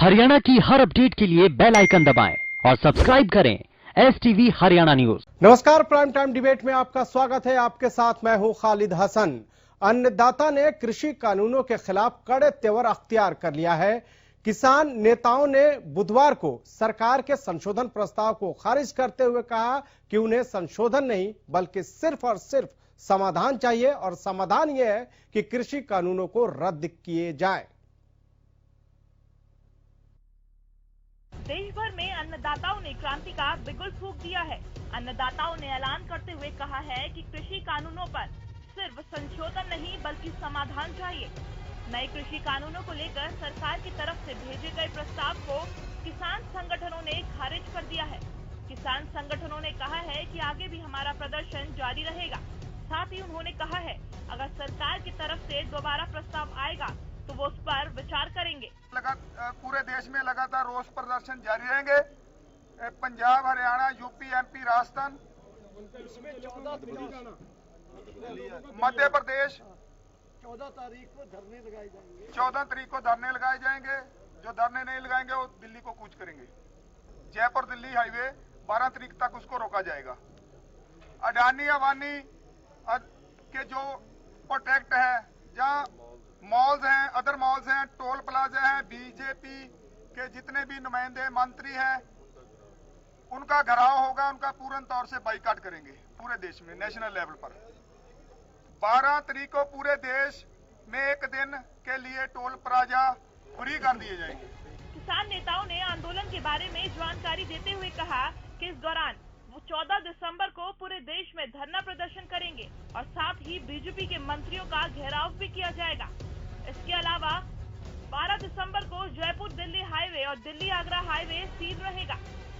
हरियाणा की हर अपडेट के लिए बेल आइकन दबाएं और सब्सक्राइब करें STV हरियाणा न्यूज। नमस्कार, प्राइम टाइम डिबेट में आपका स्वागत है। आपके साथ मैं हूं खालिद हसन। अन्नदाता ने कृषि कानूनों के खिलाफ कड़े तेवर अख्तियार कर लिया है। किसान नेताओं ने बुधवार को सरकार के संशोधन प्रस्ताव को खारिज करते हुए कहा कि उन्हें संशोधन नहीं बल्कि सिर्फ और सिर्फ समाधान चाहिए और समाधान यह है कि कृषि कानूनों को रद्द किए जाए। देश भर में अन्नदाताओं ने क्रांति का बिगुल फूंक दिया है। अन्नदाताओं ने ऐलान करते हुए कहा है कि कृषि कानूनों पर सिर्फ संशोधन नहीं बल्कि समाधान चाहिए। नए कृषि कानूनों को लेकर सरकार की तरफ से भेजे गए प्रस्ताव को किसान संगठनों ने खारिज कर दिया है। किसान संगठनों ने कहा है कि आगे भी हमारा प्रदर्शन जारी रहेगा। साथ ही उन्होंने कहा है अगर सरकार की तरफ से दोबारा प्रस्ताव आएगा तो वो उस पर विचार करेंगे। पूरे देश में लगातार रोष प्रदर्शन जारी रहेंगे। पंजाब, हरियाणा, यूपी, MP, राजस्थान, मध्य प्रदेश 14 तारीख को धरने लगाए जाएंगे। जो धरने नहीं लगाएंगे वो दिल्ली को कूच करेंगे। जयपुर दिल्ली हाईवे 12 तारीख तक उसको रोका जाएगा। अडानी अंबानी के जो प्रोटेक्ट है, जहाँ मॉल्स हैं, अदर मॉल्स हैं, टोल प्लाजा हैं, बीजेपी के जितने भी नुमाइंदे मंत्री हैं, उनका घेराव होगा। उनका पूर्ण तौर से बाइकाट करेंगे पूरे देश में, नेशनल लेवल पर। 12 तारीख को पूरे देश में एक दिन के लिए टोल प्लाजा फ्री कर दिए जाएंगे। किसान नेताओं ने आंदोलन के बारे में जानकारी देते हुए कहा कि इस दौरान वो 14 दिसंबर को पूरे देश में धरना प्रदर्शन करेंगे और साथ ही बीजेपी के मंत्रियों का घेराव भी किया जाएगा। इसके अलावा 12 दिसंबर को जयपुर दिल्ली हाईवे और दिल्ली आगरा हाईवे सील रहेगा।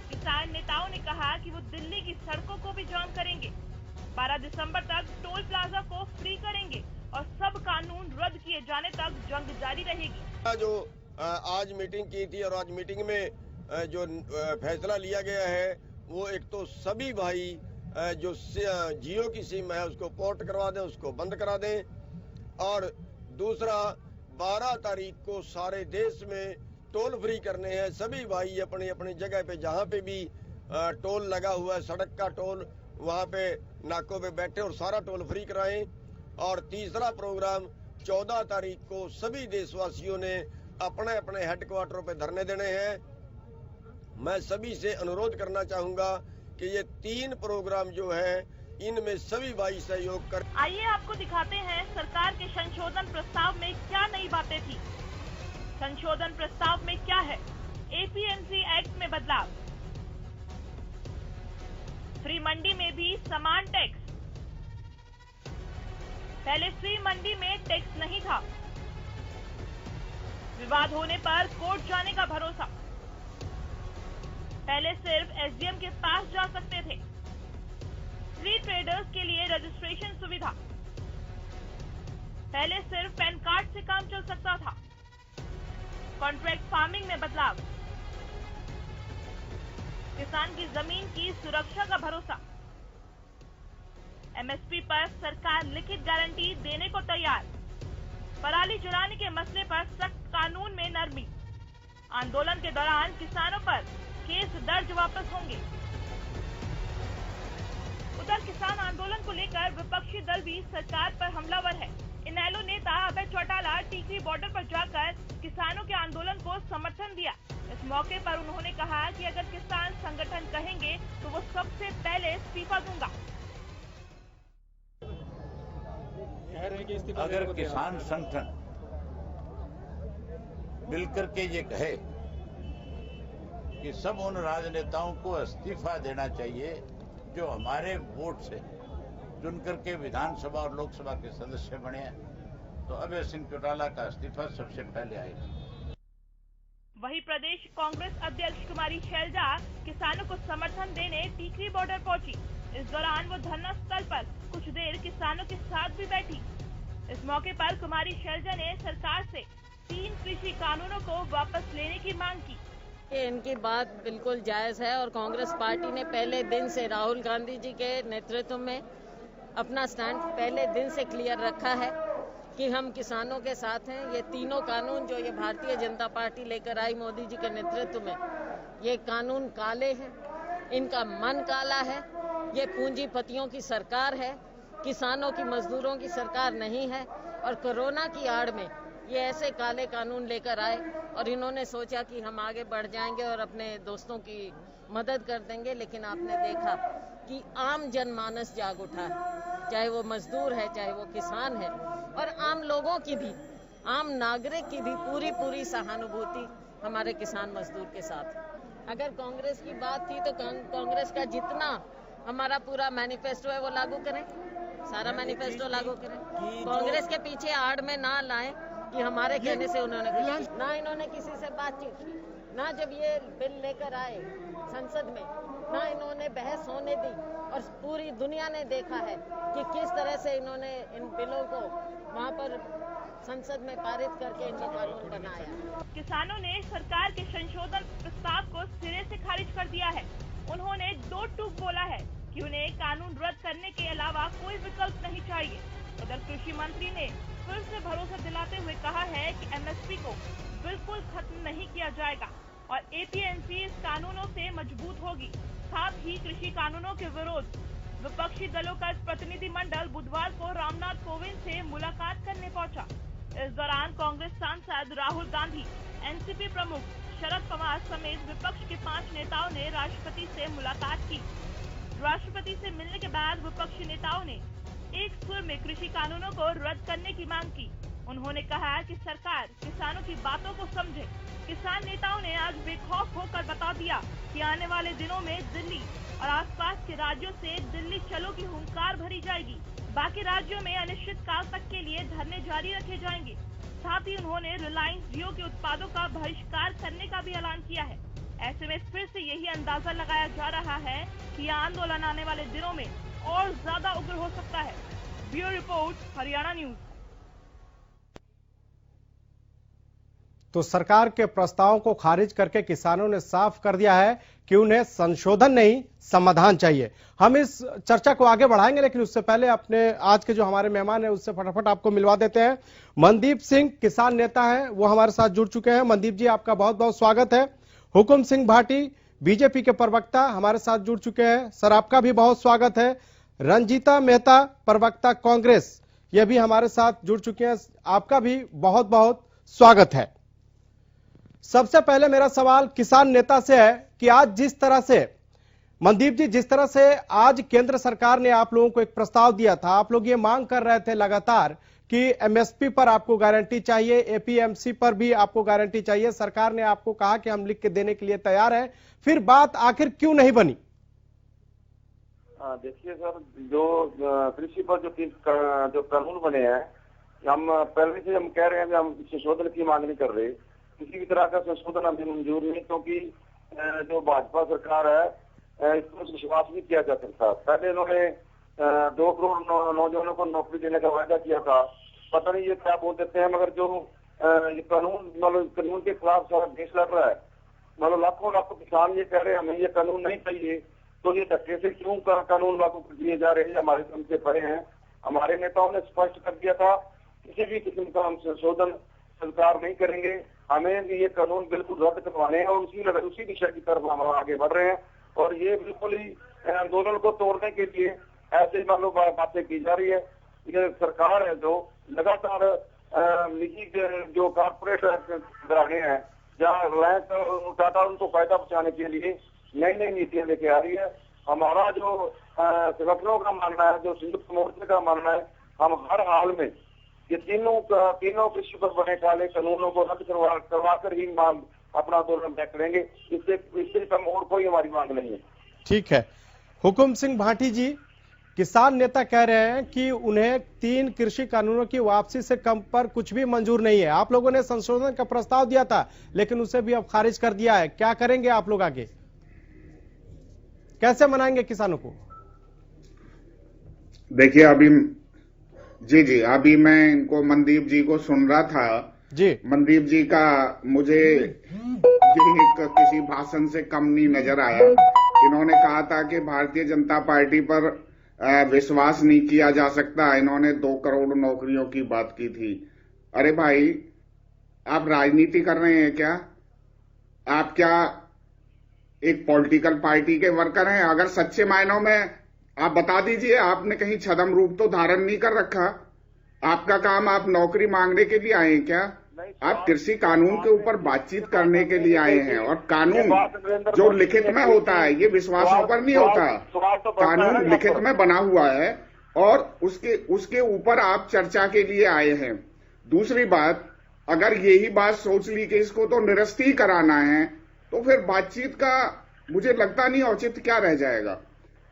किसान नेताओं ने कहा कि वो दिल्ली की सड़कों को भी जाम करेंगे। 12 दिसंबर तक टोल प्लाजा को फ्री करेंगे और सब कानून रद्द किए जाने तक जंग जारी रहेगी। जो आज मीटिंग की थी और आज मीटिंग में जो फैसला लिया गया है वो एक तो सभी भाई जो जियो की सिम है उसको पोर्ट करवा दें, उसको बंद करा दें। और दूसरा 12 तारीख को सारे देश में टोल फ्री करने हैं। सभी भाई अपनी अपनी जगह पे जहाँ पे भी टोल लगा हुआ है, सड़क का टोल, वहाँ पे नाकों पे बैठे और सारा टोल फ्री कराएं। और तीसरा प्रोग्राम 14 तारीख को सभी देशवासियों ने अपने अपने हेडक्वार्टरों पे धरने देने हैं। मैं सभी से अनुरोध करना चाहूंगा कि ये 3 प्रोग्राम जो है इनमें सभी भाई सहयोग कर। आइए आपको दिखाते हैं सरकार के संशोधन प्रस्ताव में क्या नई बातें थी। संशोधन प्रस्ताव में क्या है? APMC एक्ट में बदलाव, फ्री मंडी में भी समान टैक्स। पहले फ्री मंडी में टैक्स नहीं था। विवाद होने पर कोर्ट जाने का भरोसा। पहले सिर्फ SDM के पास जा सकते थे। फ्री ट्रेडर्स के लिए रजिस्ट्रेशन सुविधा। पहले सिर्फ पैन कार्ड से काम चल सकता था। कॉन्ट्रैक्ट फार्मिंग में बदलाव। किसान की जमीन की सुरक्षा का भरोसा। MSP पर सरकार लिखित गारंटी देने को तैयार। पराली जलाने के मसले पर सख्त कानून में नरमी। आंदोलन के दौरान किसानों पर केस दर्ज वापस होंगे। उधर किसान आंदोलन को लेकर विपक्षी दल भी सरकार पर हमलावर है। इनेलो नेता अभय चौटाला टीकरी बॉर्डर पर जाकर किसानों के आंदोलन को समर्थन दिया। इस मौके पर उन्होंने कहा कि अगर किसान संगठन कहेंगे तो वो सबसे पहले इस्तीफा दूंगा। अगर किसान संगठन मिलकर के ये कहे कि सब उन राजनेताओं को इस्तीफा देना चाहिए जो हमारे वोट से चुन करके विधानसभा और लोकसभा के सदस्य बने हैं, तो अभय सिंह चौटाला का इस्तीफा सबसे पहले आएगा। वहीं प्रदेश कांग्रेस अध्यक्ष कुमारी शैलजा किसानों को समर्थन देने टीकरी बॉर्डर पहुंची। इस दौरान वो धरना स्थल पर कुछ देर किसानों के साथ भी बैठी। इस मौके पर कुमारी शैलजा ने सरकार से 3 कृषि कानूनों को वापस लेने की मांग की। इनकी बात बिल्कुल जायज है और कांग्रेस पार्टी ने पहले दिन से राहुल गांधी जी के नेतृत्व में अपना स्टैंड पहले दिन से क्लियर रखा है। कि हम किसानों के साथ हैं। ये तीनों कानून जो ये भारतीय जनता पार्टी लेकर आई मोदी जी के नेतृत्व में, ये कानून काले हैं, इनका मन काला है। ये पूंजीपतियों की सरकार है, किसानों की, मजदूरों की सरकार नहीं है। और कोरोना की आड़ में ये ऐसे काले कानून लेकर आए और इन्होंने सोचा कि हम आगे बढ़ जाएंगे और अपने दोस्तों की मदद कर देंगे। लेकिन आपने देखा कि आम जनमानस जाग उठा है, चाहे वो मजदूर है, चाहे वो किसान है, और आम लोगों की भी, आम नागरिक की भी पूरी सहानुभूति हमारे किसान मजदूर के साथ है। अगर कांग्रेस की बात थी तो कांग्रेस का जितना हमारा पूरा मैनिफेस्टो है वो लागू करें, सारा मैनिफेस्टो लागू करें। कांग्रेस के पीछे आड़ में ना लाएं कि हमारे कहने से उन्होंने ना, इन्होंने किसी से बातचीत की, ना जब ये बिल लेकर आए संसद में, ना इन्होंने बहस होने दी। और पूरी दुनिया ने देखा है कि किस तरह से इन्होंने इन बिलों को वहाँ पर संसद में पारित करके इनका कानून बनाया। किसानों ने सरकार के संशोधन प्रस्ताव को सिरे से खारिज कर दिया है। उन्होंने दो टूक बोला है कि उन्हें कानून रद्द करने के अलावा कोई विकल्प नहीं चाहिए। उधर कृषि मंत्री ने फिर से भरोसा दिलाते हुए कहा है कि एमएसपी को बिल्कुल खत्म नहीं किया जाएगा और एपीएमसी इस कानूनों से मजबूत होगी। साथ ही कृषि कानूनों के विरोध विपक्षी दलों का प्रतिनिधिमंडल बुधवार को रामनाथ कोविंद से मुलाकात करने पहुंचा। इस दौरान कांग्रेस सांसद राहुल गांधी, एनसीपी प्रमुख शरद पवार समेत विपक्ष के 5 नेताओं ने राष्ट्रपति से मुलाकात की। राष्ट्रपति से मिलने के बाद विपक्षी नेताओं ने एक सुर में कृषि कानूनों को रद्द करने की मांग की। उन्होंने कहा कि सरकार किसानों की बातों को समझे। किसान नेताओं ने आज बेखौफ होकर बता दिया कि आने वाले दिनों में दिल्ली और आसपास के राज्यों से दिल्ली चलो की हुंकार भरी जाएगी। बाकी राज्यों में अनिश्चित काल तक के लिए धरने जारी रखे जाएंगे। साथ ही उन्होंने रिलायंस जियो के उत्पादों का बहिष्कार करने का भी ऐलान किया है। ऐसे में फिर से यही अंदाजा लगाया जा रहा है कि यह आंदोलन आने वाले दिनों में और ज्यादा उग्र हो सकता है। Bureau report, Haryana news. तो सरकार के प्रस्ताव को खारिज करके किसानों ने साफ कर दिया है कि उन्हें संशोधन नहीं, समाधान चाहिए। हम इस चर्चा को आगे बढ़ाएंगे, लेकिन उससे पहले अपने आज के जो हमारे मेहमान हैं उससे फटाफट आपको मिलवा देते हैं। मनदीप सिंह किसान नेता हैं, वो हमारे साथ जुड़ चुके हैं। मनदीप जी, आपका बहुत बहुत स्वागत है। हुकुम सिंह भाटी बीजेपी के प्रवक्ता हमारे साथ जुड़ चुके हैं, सर आपका भी बहुत स्वागत है। रंजीता मेहता प्रवक्ता कांग्रेस, ये भी हमारे साथ जुड़ चुके हैं, आपका भी बहुत बहुत स्वागत है। सबसे पहले मेरा सवाल किसान नेता से है कि आज जिस तरह से मनदीप जी, जिस तरह से आज केंद्र सरकार ने आप लोगों को एक प्रस्ताव दिया था, आप लोग ये मांग कर रहे थे लगातार कि एमएसपी पर आपको गारंटी चाहिए, एपीएमसी पर भी आपको गारंटी चाहिए। सरकार ने आपको कहा कि हम लिख के देने के लिए तैयार हैं, फिर बात आखिर क्यों नहीं बनी? देखिए सर, जो कृषि पर जो कानून बने हैं, हम पहले से हम कह रहे हैं कि हम संशोधन की मांग नहीं कर रहे। किसी भी तरह का संशोधन हमें मंजूर नहीं, क्योंकि जो भाजपा सरकार है इस पर विश्वास नहीं किया जा सकता। पहले इन्होंने 2 करोड़ नौजवानों को नौकरी देने का वायदा किया था, पता नहीं ये क्या बोल देते हैं। मगर जो ये कानून के खिलाफ सारा देश लड़ रहा है, मतलब लाखों किसान ये कह रहे हैं हमें ये कानून नहीं चाहिए, तो ये धक्के से क्यों कानून लागू कर दिए जा रहे हैं, हमारे समझ पड़े हैं। हमारे नेताओं ने स्पष्ट कर दिया था किसी भी किस्म का हम संशोधन सरकार नहीं करेंगे, हमें ये कानून बिल्कुल रद्द करवाने हैं और उसी दिशा की तरफ हम आगे बढ़ रहे हैं। और ये बिल्कुल ही आंदोलन को तोड़ने के लिए ऐसे बातें की जा रही है। ये सरकार है जो लगातार निजी जो कारपोरेट घराने हैं, जहाँ रिलायंस और टाटा उनको फायदा पहुंचाने के लिए नई नई नीतियां लेके आ रही है। हमारा जो संगठनों का मानना है, जो संयुक्त मोर्चे का मानना है, हम हर हाल में ये तीनों कृषि पर बने काले कानूनों को रद्द करवा कर ही मांग अपना आंदोलन तय करेंगे। इससे कम और कोई हमारी मांग नहीं है। ठीक है। हुकुम सिंह भाटी जी, किसान नेता कह रहे हैं कि उन्हें 3 कृषि कानूनों की वापसी से कम पर कुछ भी मंजूर नहीं है। आप लोगों ने संशोधन का प्रस्ताव दिया था, लेकिन उसे भी अब खारिज कर दिया है। क्या करेंगे आप लोग आगे, कैसे मनाएंगे किसानों को? देखिए जी अभी मैं इनको मनदीप जी को सुन रहा था जी। मनदीप जी का मुझे किसी भाषण से कम नहीं नजर आया। इन्होंने कहा था कि भारतीय जनता पार्टी पर विश्वास नहीं किया जा सकता, इन्होंने 2 करोड़ नौकरियों की बात की थी। अरे भाई, आप राजनीति कर रहे हैं क्या? आप क्या एक पॉलिटिकल पार्टी के वर्कर हैं? अगर सच्चे मायनों में आप बता दीजिए, आपने कहीं छद्म रूप तो धारण नहीं कर रखा। आपका काम, आप नौकरी मांगने के लिए आए हैं क्या? आप कृषि कानून के ऊपर बातचीत करने के लिए आए हैं। और कानून जो लिखित में होता है, ये विश्वासों पर नहीं होता। कानून लिखित में बना हुआ है और उसके ऊपर आप चर्चा के लिए आए हैं। दूसरी बात, अगर यही बात सोच ली कि इसको तो निरस्त ही कराना है, तो फिर बातचीत का मुझे लगता नहीं औचित्य क्या रह जाएगा।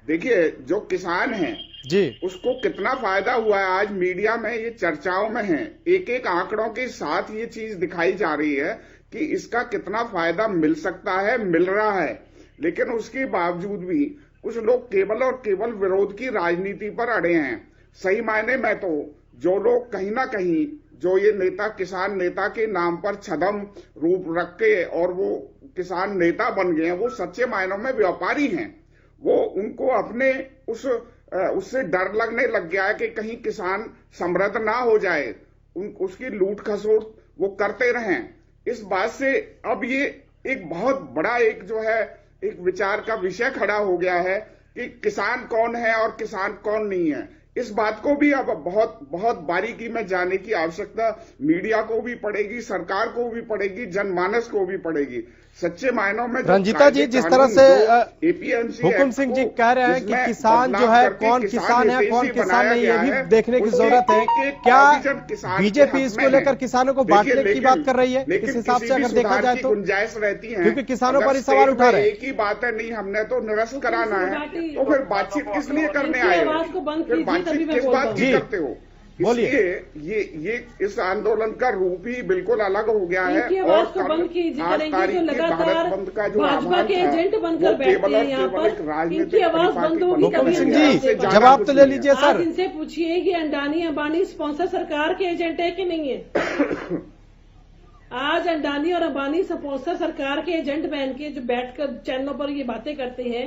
देखिए, जो किसान हैं जी, उसको कितना फायदा हुआ है, आज मीडिया में ये चर्चाओं में है। एक एक आंकड़ों के साथ ये चीज दिखाई जा रही है कि इसका कितना फायदा मिल सकता है, मिल रहा है। लेकिन उसके बावजूद भी कुछ लोग केवल और केवल विरोध की राजनीति पर अड़े हैं। सही मायने में तो जो लोग कहीं ना कहीं, जो ये नेता किसान नेता के नाम पर छद्म रूप रख के और वो किसान नेता बन गए हैं, वो सच्चे मायनों में व्यापारी हैं। वो उनको अपने उससे डर लगने लग गया है कि कहीं किसान समृद्ध ना हो जाए, उसकी लूट खसोट वो करते रहें। इस बात से अब ये एक बहुत बड़ा एक विचार का विषय खड़ा हो गया है कि किसान कौन है और किसान कौन नहीं है। इस बात को भी अब बहुत बहुत बारीकी में जाने की आवश्यकता मीडिया को भी पड़ेगी, सरकार को भी पड़ेगी, जनमानस को भी पड़ेगी। सच्चे मायनों में रंजीता जी, जिस तरह से एपीएमसी हुकुम सिंह जी कह रहे हैं कि किसान जो है, कौन किसान है कौन किसान नहीं, ये भी देखने की जरूरत है। क्या बीजेपी इसको लेकर किसानों को बांटने की बात कर रही है? इस हिसाब से अगर देखा जाए तो गुंजाइश रहती है, क्योंकि किसानों पर ही सवाल उठा रहे हैं। एक ही बात है, नहीं हमने तो निरस्त कराना है, तो फिर बातचीत किस लिए करने आए हो? फिर बातचीत किस बात की करते हो? इसलिए ये इस आंदोलन का रूप ही बिल्कुल अलग हो गया है। और आज तारीख की भारत बंद का जो आह्वान था, वो केवल और केवल एक राजनीतिक हुकुम सिंह जी, जवाब तो ले लीजिए सर। इनसे पूछिए कि अंबानी स्पॉन्सर सरकार के एजेंट है कि नहीं है? आज अंबानी और अंबानी स्पॉन्सर सरकार के एजेंट बन के जो बैठकर चैनलों पर ये बातें करते हैं,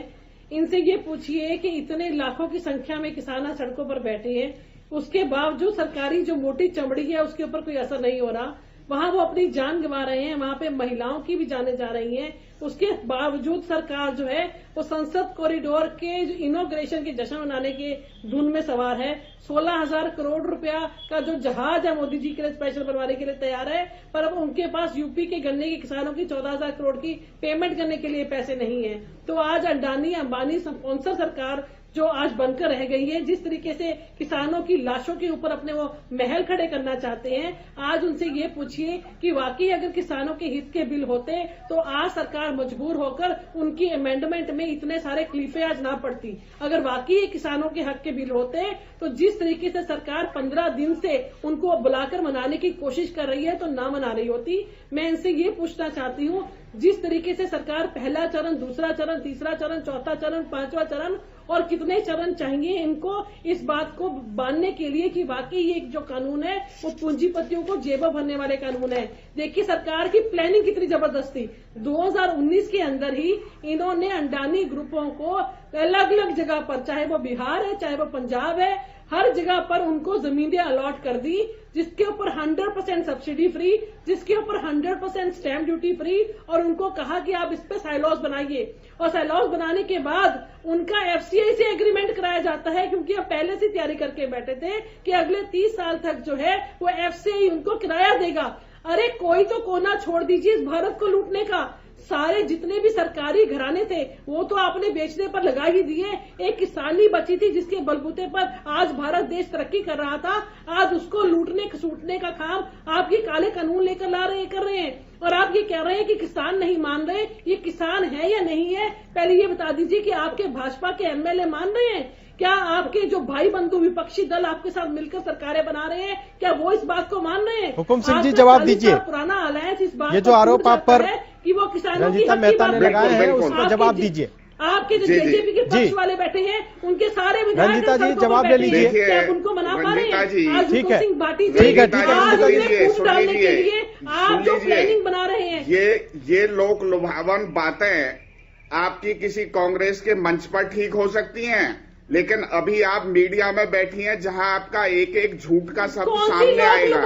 इनसे ये पूछिए कि इतने लाखों की संख्या में किसान सड़कों पर बैठे हैं, उसके बावजूद सरकारी जो मोटी चमड़ी है उसके ऊपर कोई असर नहीं हो रहा। वहां वो अपनी जान गंवा रहे हैं, वहां पे महिलाओं की भी जानें जा रही हैं। उसके बावजूद सरकार जो है वो संसद कॉरिडोर के इनॉग्रेशन के जश्न मनाने के धुन में सवार है। 16,000 करोड़ रुपया का जो जहाज है मोदी जी के लिए स्पेशल बनवाने के लिए तैयार है, पर अब उनके पास यूपी के गन्ने के किसानों की 14,000 करोड़ की पेमेंट करने के लिए पैसे नहीं है। तो आज अंडानी अंबानी स्पॉन्सर सरकार जो आज बनकर रह गई है, जिस तरीके से किसानों की लाशों के ऊपर अपने वो महल खड़े करना चाहते हैं, आज उनसे ये पूछिए कि वाकई अगर किसानों के हित के बिल होते तो आज सरकार मजबूर होकर उनकी अमेंडमेंट में इतने सारे क्लीफे आज ना पड़ती। अगर वाकई किसानों के हक के बिल होते तो जिस तरीके से सरकार 15 दिन से उनको बुलाकर मनाने की कोशिश कर रही है तो ना मना रही होती। मैं इनसे ये पूछना चाहती हूँ, जिस तरीके से सरकार पहला चरण, दूसरा चरण, तीसरा चरण, चौथा चरण, 5वां चरण और कितने चरण चाहिए इनको इस बात को बांधने के लिए कि वाकई ये जो कानून है वो पूंजीपतियों को जेबा भरने वाले कानून है। देखिए सरकार की प्लानिंग कितनी जबरदस्त थी। 2019 के अंदर ही इन्होंने अंडानी ग्रुपों को अलग अलग जगह पर, चाहे वो बिहार है चाहे वो पंजाब है, हर जगह पर उनको जमीनें अलॉट कर दी, जिसके ऊपर 100% सब्सिडी फ्री, जिसके ऊपर 100% स्टैम्प ड्यूटी फ्री, और उनको कहा कि आप इस पे साइलॉस बनाइए। और साइलॉस बनाने के बाद उनका एफसीआई से एग्रीमेंट कराया जाता है, क्योंकि अब पहले से तैयारी करके बैठे थे कि अगले 30 साल तक जो है वो एफसीआई उनको किराया देगा। अरे कोई तो कोना छोड़ दीजिए इस भारत को लूटने का। सारे जितने भी सरकारी घराने थे वो तो आपने बेचने पर लगा ही दिए। एक किसानी बची थी जिसके बलबूते पर आज भारत देश तरक्की कर रहा था, आज उसको लूटने सूटने का काम आप ये काले कानून लेकर कर रहे हैं। और आप ये कह रहे हैं कि किसान नहीं मान रहे, ये किसान है या नहीं है? पहले ये बता दीजिए कि आपके भाजपा के एमएलए मान रहे हैं? क्या आपके जो भाई बंधु विपक्षी दल आपके साथ मिलकर सरकारें बना रहे हैं, क्या वो इस बात को मान रहे हैं? हुकुम सिंह जी जवाब दीजिए। पुराना अलायंस इस बात ये जो आरोप आप पर कि वो किसानों रंजीता मेहता ने लगाए हैं उसको जवाब दीजिए। आपके जो बीजेपी के पक्ष वाले बैठे हैं उनके सारे रंजीता जी जवाब ले लीजिए। क्या आप उनको मना पा रहे हैं? आज ठीक है, सिंह भाटी ठीक है, डालने के लिए आप जो प्लानिंग बना रहे हैं, ये लोक लुभावन बातें आपकी किसी कांग्रेस के मंच पर ठीक हो सकती हैं, लेकिन अभी आप मीडिया में बैठी हैं जहां आपका एक एक झूठ का शब्द सामने आएगा।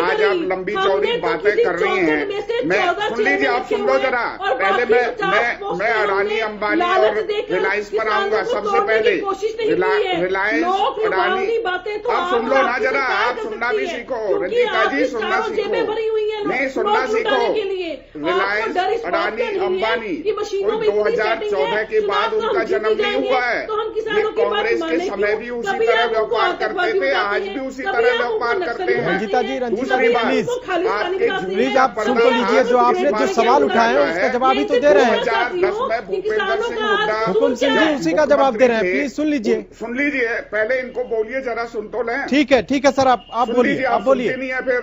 आज आप लंबी चौड़ी बातें कर रही हैं। मैं सुन लीजिए, आप सुन लो जरा। पहले मैं अडानी अंबानी और रिलायंस पर आऊंगा। सबसे पहले रिलायंस अडानी, आप सुन लो ना जरा, आप सुनना भी सीखो रंजीता जी, सुनना सीखो। नहीं, सुनना सीखो। रिलायंस अडानी अंबानी कोई 2014 के बाद उनका जन्म नहीं हुआ है। ये कांग्रेस के समय भी उसी तरह व्यापार करते थे, आज भी उसी तरह व्यापार करते हैं। रंजीता जी, दूसरी बात, प्लीज आप सुन तो लीजिए। जो आपने जो सवाल उठाए हैं उसका जवाब ही तो दे रहे हैं। 2010 में भूपेंद्र सिंह हुड्डा, हुकुम सिंह जी उसी का जवाब दे रहे हैं। प्लीज सुन लीजिए। सुन लीजिए, पहले इनको बोलिए जरा, सुन तो लें। ठीक है सर, आप बोलिए, आप बोलिए। नहीं है फिर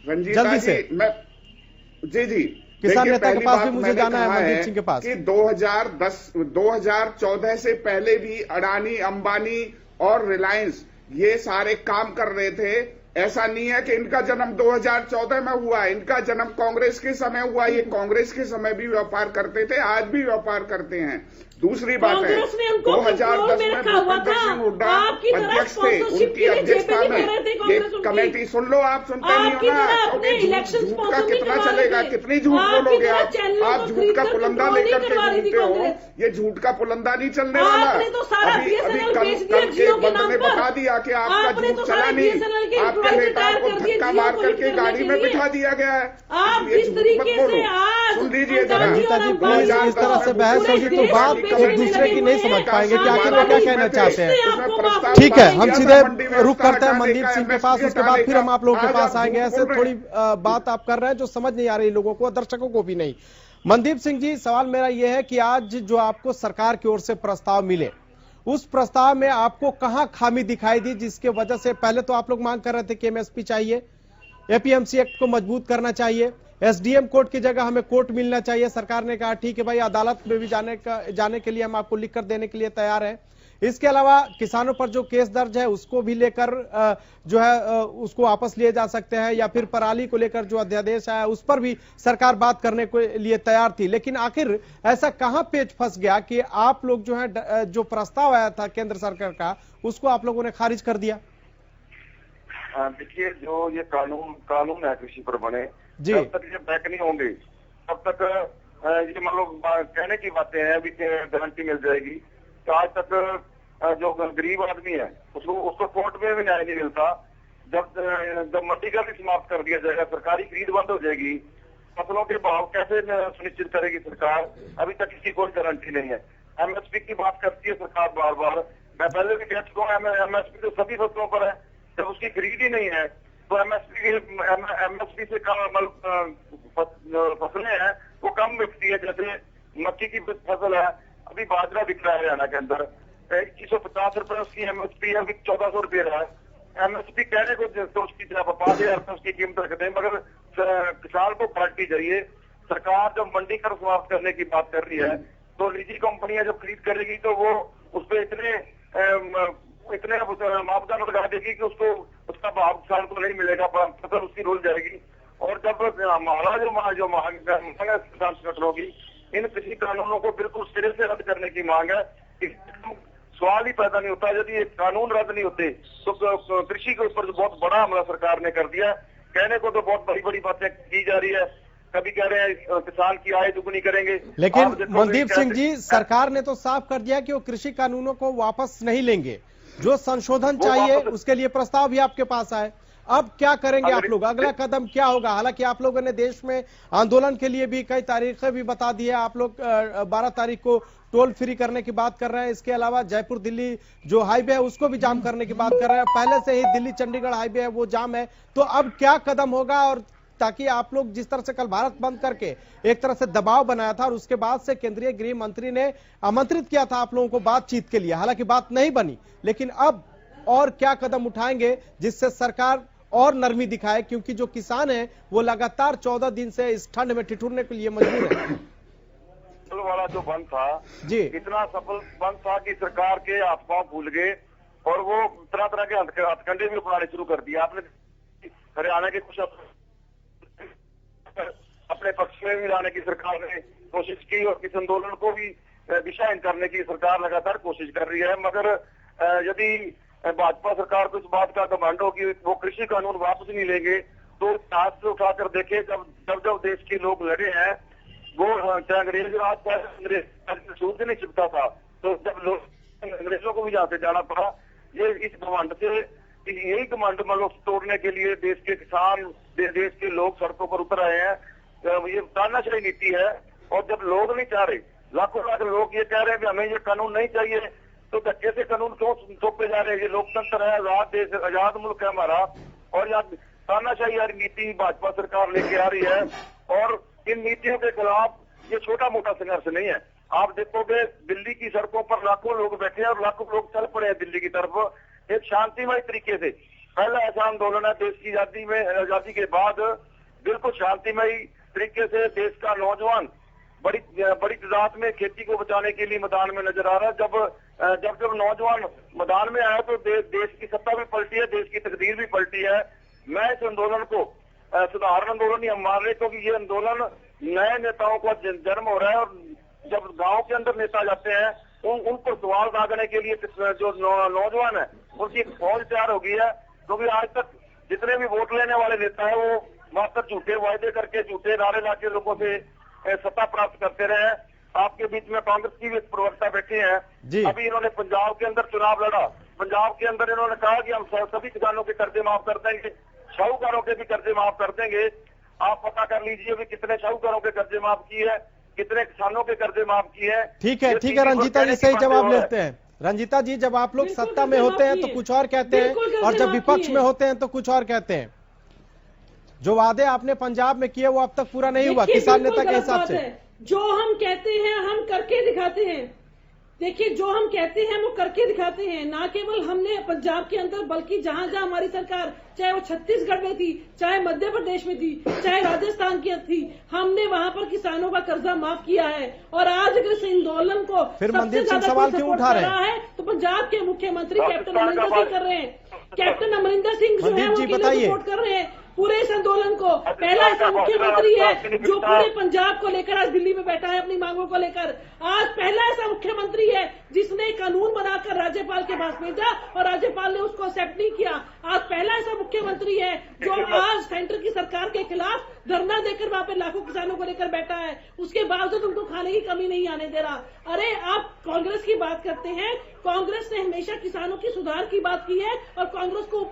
रंजीता जी, मैं जी किसान नेता के पास भी मुझे जाना है, मनदीप सिंह के पास। कि 2014 से पहले भी अडानी अंबानी और रिलायंस ये सारे काम कर रहे थे। ऐसा नहीं है कि इनका जन्म 2014 में हुआ है, इनका जन्म कांग्रेस के समय हुआ। ये कांग्रेस के समय भी व्यापार करते थे, आज भी व्यापार करते हैं। दूसरी बात है, 2010 में भूपेंद्र सिंह हुड्डा अध्यक्ष थे, उनकी अध्यक्षता में ये कमेटी, सुन लो, आप सुनते नहीं हो ना, क्योंकि झूठ का कितना चलेगा, कितनी झूठ बोलोगे आप झूठ का पुलंदा लेकर के घूमते हो। ये झूठ का पुलंदा नहीं चलने वाला। अभी कल के बंद ने बता दिया कि आपका झूठ चला नहीं, आपके नेताओं को धक्का मार करके गाड़ी में बिठा दिया गया है। इसलिए झूठ मत बोलो। सुन लीजिए जरा, रंजीता जी प्लीज, इस तरह से बहस होगी तो बात एक दूसरे की नहीं समझ पाएंगे कि आखिर वो क्या कहना चाहते हैं। ठीक है, हम सीधे रुक करते हैं मनदीप सिंह के पास, उसके बाद फिर हम आप लोगों के पास आएंगे। ऐसे थोड़ी बात आप कर रहे हैं जो समझ नहीं आ रही लोगों को, दर्शकों को भी नहीं। मनदीप सिंह जी, सवाल मेरा यह है कि आज जो आपको सरकार की ओर से प्रस्ताव मिले, उस प्रस्ताव में आपको कहां खामी दिखाई दी, जिसके वजह से पहले तो आप लोग मांग कर रहे थे कि एमएसपी चाहिए, एपीएमसी एक्ट को मजबूत करना चाहिए, एसडीएम कोर्ट की जगह हमें कोर्ट मिलना चाहिए। सरकार ने कहा ठीक है भाई, अदालत में भी जाने के लिए हम आपको लिखकर देने के लिए तैयार हैं। इसके अलावा किसानों पर जो केस दर्ज है उसको भी लेकर जो है उसको वापस लिए जा सकते हैं, या फिर पराली को लेकर जो अध्यादेश आया उस पर भी सरकार बात करने के लिए तैयार थी। लेकिन आखिर ऐसा कहां पेच फंस गया कि आप लोग जो है जो प्रस्ताव आया था केंद्र सरकार का, उसको आप लोगों ने खारिज कर दिया? देखिए, जो ये कानून है कृषि पर बने, जब तक ये बैक नहीं होंगे तब तक ये मतलब कहने की बातें हैं, अभी गारंटी मिल जाएगी। तो आज तक जो गरीब आदमी है उसको कोर्ट में भी न्याय नहीं मिलता। जब मंडी का भी समाप्त कर दिया जाएगा, सरकारी खरीद बंद हो जाएगी, फसलों के भाव कैसे सुनिश्चित करेगी सरकार? अभी तक इसकी कोई गारंटी नहीं है। एमएसपी की बात करती है सरकार बार बार। मैं पहले भी कह चुका हूँ, एमएसपी तो सभी फसलों पर है, जब उसकी खरीद ही नहीं है तो एमएसपी से कम फसलें हैं वो कम बिकती है। जैसे मक्की की फसल है, अभी बाजरा बिक रहा है हरियाणा के अंदर 2150 रुपए उसकी एमएसपी है, अभी 1400 रुपये रहा है। एमएसपी कहने को तो उसकी 5000 रुपये उसकी कीमत रखते हैं, मगर किसान को पार्टी चाहिए। सरकार जब मंडी कर समाप्त करने की बात कर रही है तो निजी कंपनियां जब खरीद करेगी तो वो उस पर इतने मापदंड लगा देगी कि उसको उसका भाव किसान को नहीं मिलेगा, फसल उसकी रुल जाएगी। और जब हमारा जो मांग किसान संगठन होगी, इन कृषि कानूनों को बिल्कुल सिरे से रद्द करने की मांग है। सवाल ही पैदा नहीं होता। यदि ये कानून रद्द नहीं होते तो कृषि के ऊपर बहुत बड़ा हमला सरकार ने कर दिया। कहने को तो बहुत बड़ी बड़ी बातें की जा रही है, कभी कह रहे हैं किसान की आय दुगुनी करेंगे, लेकिन मनदीप सिंह जी, सरकार ने तो साफ कर दिया कि वो कृषि कानूनों को वापस नहीं लेंगे। जो संशोधन चाहिए उसके लिए प्रस्ताव भी आपके पास आए। अब क्या करेंगे आप लोग? अगला कदम क्या होगा? हालांकि आप लोगों ने देश में आंदोलन के लिए भी कई तारीखें भी बता दी है। आप लोग 12 तारीख को टोल फ्री करने की बात कर रहे हैं। इसके अलावा जयपुर दिल्ली जो हाईवे है उसको भी जाम करने की बात कर रहे हैं। पहले से ही दिल्ली चंडीगढ़ हाईवे है वो जाम है। तो अब क्या कदम होगा? और ताकि आप लोग जिस तरह से कल भारत बंद करके एक तरह से दबाव बनाया था और उसके बाद से केंद्रीय गृह मंत्री ने आमंत्रित किया था आप लोगों को बातचीत के लिए, हालांकि बात नहीं बनी, लेकिन अब और क्या कदम उठाएंगे जिससे सरकार और नरमी दिखाए? क्योंकि जो किसान है वो लगातार 14 दिन से इस ठंड में ठिठुरने के लिए मजबूर है। वाला जो बंद था जी, इतना सफल बंद था कि सरकार के हाथ पांव फूल गए और वो तरह तरह के हथकंडे भी अपनाने शुरू कर दिया। आपने हरियाणा के कुछ अपने पक्ष में भी लाने की सरकार ने कोशिश की और किस आंदोलन को भी दिशाहीन करने की सरकार लगातार कोशिश कर रही है। मगर यदि भाजपा सरकार को इस बात का घमंड हो कि वो कृषि कानून वापस नहीं लेंगे, तो हाथ से उठाकर देखे जब देश के लोग लड़े हैं, वो चाहे अंग्रेज राज का अंग्रेज सूद नहीं चिपता था, तो जब लोग अंग्रेजों को भी यहाँ से जाना पड़ा। ये इस घमंड से, यही घमंड मतलब तोड़ने के लिए देश के किसान, देश के लोग सड़कों पर उतर आए हैं। ये तानाशाही नीति है। और जब लोग नहीं चाह रहे, लाखों लाख लोग ये कह रहे हैं कि हमें ये कानून नहीं चाहिए, तो धक्के से कानून क्यों थोपे जा रहे हैं? ये लोकतंत्र है, आजाद देश, आजाद मुल्क है हमारा, और यहाँ तानाशाही नीति भाजपा सरकार लेके आ रही है। और इन नीतियों के खिलाफ ये छोटा मोटा संघर्ष नहीं है। आप देखोगे दिल्ली की सड़कों पर लाखों लोग बैठे हैं और लाखों लोग चल पड़े हैं दिल्ली की तरफ एक शांतिमय तरीके से। पहला ऐसा आंदोलन है देश की आजादी के बाद, बिल्कुल शांतिमय तरीके से देश का नौजवान बड़ी तादाद में खेती को बचाने के लिए मैदान में नजर आ रहा है। जब नौजवान मैदान में आया तो देश की सत्ता भी पलटी है, देश की तकदीर भी पलटी है। मैं इस आंदोलन को साधारण आंदोलन ही हम मान रहे, क्योंकि ये आंदोलन नए नेताओं का जन्म हो रहा है। और जब गांव के अंदर नेता जाते हैं, उन पर सवाल दागने के लिए जो नौजवान है उनकी एक फौज तैयार हो गई है। क्योंकि आज तक जितने भी वोट लेने वाले नेता है वो मात्र झूठे वायदे करके, झूठे नारे लाके लोगों से सत्ता प्राप्त करते रहे। आपके बीच में कांग्रेस की भी प्रवक्ता बैठे हैं, अभी इन्होंने पंजाब के अंदर चुनाव लड़ा। पंजाब के अंदर इन्होंने कहा कि हम सभी किसानों के कर्जे माफ कर देंगे, शाहूकारों के भी कर्जे माफ कर देंगे। आप पता कर लीजिए भी कितने शाहूकारों के कर्जे माफ किए हैं, कितने किसानों के कर्जे माफ किए हैं। ठीक है रंजीता जी, सही जवाब लेते हैं। रंजीता जी, जब आप लोग सत्ता में होते हैं तो कुछ और कहते हैं, और जब विपक्ष में होते हैं तो कुछ और कहते हैं। जो वादे आपने पंजाब में किए वो अब तक पूरा नहीं हुआ किसान नेता के हिसाब से। जो हम कहते हैं हम करके दिखाते हैं। देखिए, जो हम कहते हैं वो करके दिखाते हैं। ना केवल हमने पंजाब के अंदर, बल्कि जहां जहां हमारी सरकार, चाहे वो छत्तीसगढ़ में थी, चाहे मध्य प्रदेश में थी, चाहे राजस्थान की थी, हमने वहां पर किसानों का कर्जा माफ किया है। और आज अगर इस आंदोलन को फिर मनदीप सिंह सवाल क्यों उठा रहे हैं? तो पंजाब के मुख्यमंत्री कैप्टन अमरिंदर सिंह कर रहे हैं। कैप्टन अमरिंदर सिंह जो है वो सपोर्ट कर रहे हैं पूरे इस आंदोलन को। पहला ऐसा मुख्यमंत्री है जो पूरे पंजाब को लेकर आज दिल्ली में बैठा है अपनी मांगों को लेकर। आज पहला ऐसा मुख्यमंत्री है जिसने कानून बनाकर राज्यपाल के पास भेजा और राज्यपाल ने उसको एक्सेप्ट नहीं किया। आज पहला ऐसा मुख्यमंत्री है जो आज सेंटर की सरकार के खिलाफ धरना देकर वहां पे लाखों किसानों को लेकर बैठा है, उसके बावजूद उनको खाने की कमी नहीं आने दे रहा। अरे आप कांग्रेस की बात करते हैं, कांग्रेस ने हमेशा किसानों की सुधार की बात की है और कांग्रेस को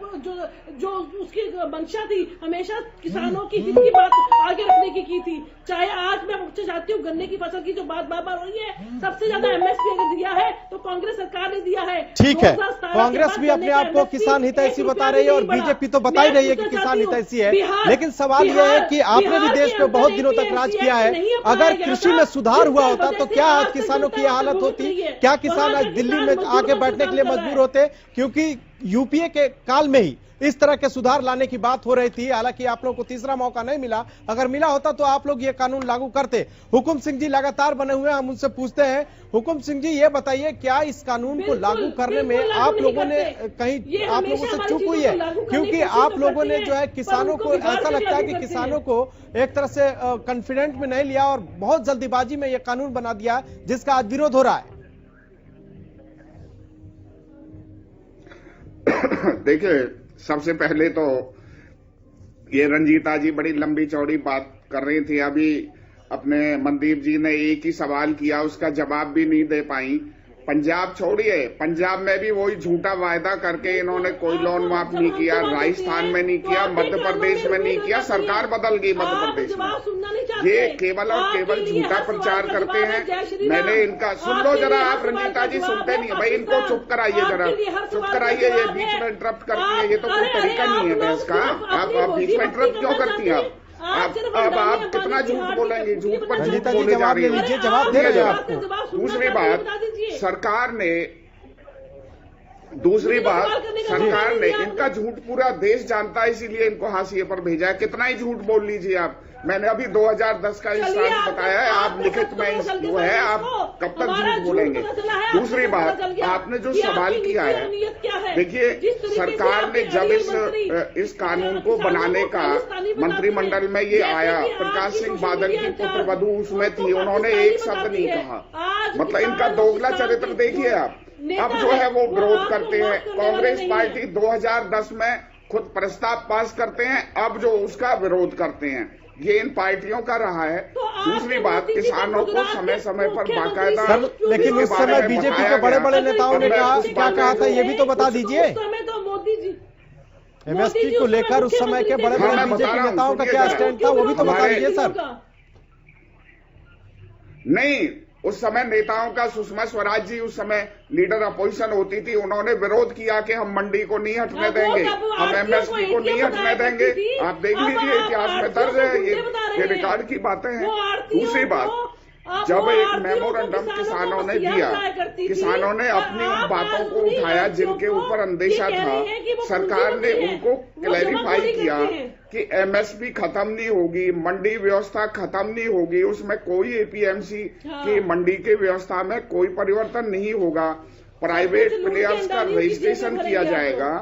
जो उसकी मंशा थी हमेशा किसानों की हित की बात आगे रखने की थी। चाहे आज मैं पूछना चाहती हूँ, गन्ने की फसल की जो बात बार बार हो रही है, सबसे ज्यादा एमएसपी अगर दिया है तो कांग्रेस सरकार ने दिया है। ठीक है, कांग्रेस भी अपने आप को किसान हितैषी बता रही है और बीजेपी तो बता ही रही है कि किसान हितैषी है। लेकिन सवाल यह है कि आपने भी देश में बहुत दिनों तक राज किया है, अगर कृषि में सुधार हुआ होता तो क्या आज किसानों की हालत होती? क्या किसान आज दिल्ली में आके बैठने के लिए मजबूर होते? क्योंकि यूपीए के काल में ही इस तरह के सुधार लाने की बात हो रही थी। हालांकि आप लोगों को तीसरा मौका नहीं मिला, अगर मिला होता तो आप लोग ये कानून लागू करते। हुकुम सिंह जी लगातार बने हुए हैं, हम उनसे पूछते हैं। हुकुम सिंह जी, ये बताइए, क्या इस कानून को लागू करने में आप लोगों ने कहीं आप लोगों से चूक हुई है? क्योंकि आप लोगों ने जो है किसानों को, ऐसा लगता है कि किसानों को एक तरह से कॉन्फिडेंट में नहीं लिया और बहुत जल्दीबाजी में यह कानून बना दिया जिसका आज विरोध हो रहा है। देखिए, सबसे पहले तो ये रंजीता जी बड़ी लंबी चौड़ी बात कर रही थी। अभी अपने मनदीप जी ने एक ही सवाल किया, उसका जवाब भी नहीं दे पाई। पंजाब छोड़िए, पंजाब में भी वही झूठा वायदा करके इन्होंने कोई लोन माफ नहीं किया, राजस्थान में नहीं किया, मध्य प्रदेश में नहीं किया, सरकार बदल गई मध्य प्रदेश में। ये केवल और केवल झूठा प्रचार करते हैं। मैंने इनका, सुन लो जरा आप, रंजीता जी सुनते नहीं है भाई, इनको चुप कराइए जरा, चुप कराइए। ये बीच में इंटरप्ट करती है, ये तो कोई तरीका नहीं है बहस का। आप बीच में इंटरप्ट क्यों करती हैं? अब आप कितना झूठ बोलेंगे, झूठ पर झूठ बोले जा रही है। जवाब दे रहे हैं आपको। दूसरी बात, सरकार ने इनका झूठ पूरा देश जानता है, इसीलिए इनको हाशिए पर भेजा है। कितना ही झूठ बोल लीजिए आप। मैंने अभी 2010 का इंस्टांस बताया है, आप लिखित में वो है, आप कब तक झूठ बोलेंगे? दूसरी बात, आपने जो सवाल किया है, देखिए सरकार ने जब इस कानून को बनाने का मंत्रिमंडल में ये आया, प्रकाश सिंह बादल की पुत्रवधू उसमें थी, उन्होंने एक शब्द नहीं कहा। मतलब इनका दोगला चरित्र देखिए आप। अब जो है वो विरोध करते हैं। कांग्रेस पार्टी 2010 में खुद प्रस्ताव पास करते हैं, अब जो उसका विरोध करते हैं, ये इन पार्टियों का रहा है। दूसरी बात, किसानों को समय समय पर बाकायदा, लेकिन उस समय बीजेपी के बड़े बड़े नेताओं ने क्या कहा था, ये भी तो बता दीजिए। एमएसपी को लेकर उस समय के बड़े बड़े बीजेपी नेताओं का क्या स्टैंड था, वो भी तो बता दीजिए सर। नहीं, उस समय नेताओं का, सुषमा स्वराज जी उस समय लीडर अपोजिशन होती थी, उन्होंने विरोध किया कि हम मंडी को नहीं हटने देंगे, हम एमएसपी को नहीं हटने देंगे। आप देख लीजिए, इतिहास में दर्ज है, ये रिकॉर्ड की बातें हैं। दूसरी बात, जब एक मेमोरेंडम किसानों ने दिया, किसानों ने अपनी उन बातों को उठाया जिनके ऊपर अंदेशा था, सरकार ने उनको क्लैरिफाई किया कि एमएसपी खत्म नहीं होगी, मंडी व्यवस्था खत्म नहीं होगी, उसमें कोई एपीएमसी की मंडी के व्यवस्था में कोई परिवर्तन नहीं होगा, प्राइवेट प्लेयर्स का रजिस्ट्रेशन किया जाएगा।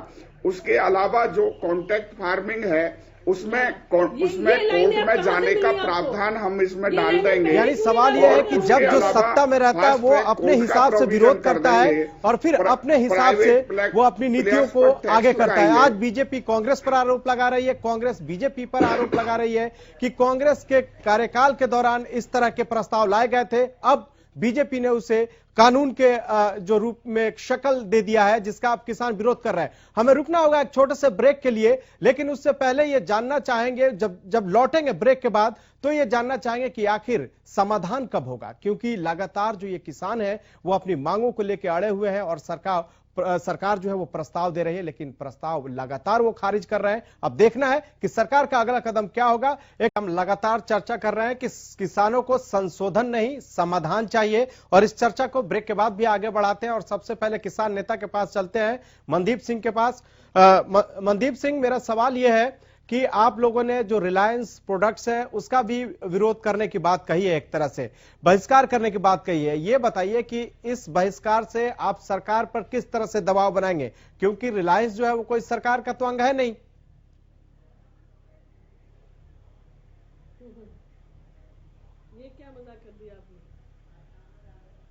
उसके अलावा जो कॉन्ट्रैक्ट फार्मिंग है उसमें कोर्ट में जाने का प्रावधान हम इसमें डाल देंगे। यानी सवाल यह है कि जब जो सत्ता में रहता है वो अपने हिसाब से विरोध करता है और फिर अपने हिसाब से वो अपनी नीतियों को आगे करता है। आज बीजेपी कांग्रेस पर आरोप लगा रही है, कांग्रेस बीजेपी पर आरोप लगा रही है कि कांग्रेस के कार्यकाल के दौरान इस तरह के प्रस्ताव लाए गए थे, अब बीजेपी ने उसे कानून के जो रूप में एक शक्ल दे दिया है जिसका अब किसान विरोध कर रहे हैं। हमें रुकना होगा एक छोटे से ब्रेक के लिए, लेकिन उससे पहले ये जानना चाहेंगे, जब लौटेंगे ब्रेक के बाद, तो ये जानना चाहेंगे कि आखिर समाधान कब होगा, क्योंकि लगातार जो ये किसान है वो अपनी मांगों को लेकर अड़े हुए हैं और सरकार जो है वो प्रस्ताव दे रही है, लेकिन प्रस्ताव लगातार वो खारिज कर रहे हैं। अब देखना है कि सरकार का अगला कदम क्या होगा। एक हम लगातार चर्चा कर रहे हैं कि किसानों को संशोधन नहीं समाधान चाहिए, और इस चर्चा को ब्रेक के बाद भी आगे बढ़ाते हैं। और सबसे पहले किसान नेता के पास चलते हैं, मनदीप सिंह के पास। मनदीप सिंह, मेरा सवाल यह है कि आप लोगों ने जो रिलायंस प्रोडक्ट्स है उसका भी विरोध करने की बात कही है, एक तरह से बहिष्कार करने की बात कही है। ये बताइए कि इस बहिष्कार से आप सरकार पर किस तरह से दबाव बनाएंगे, क्योंकि रिलायंस जो है वो कोई सरकार का तो अंग है नहीं। ये क्या मजाक कर दिया आपने?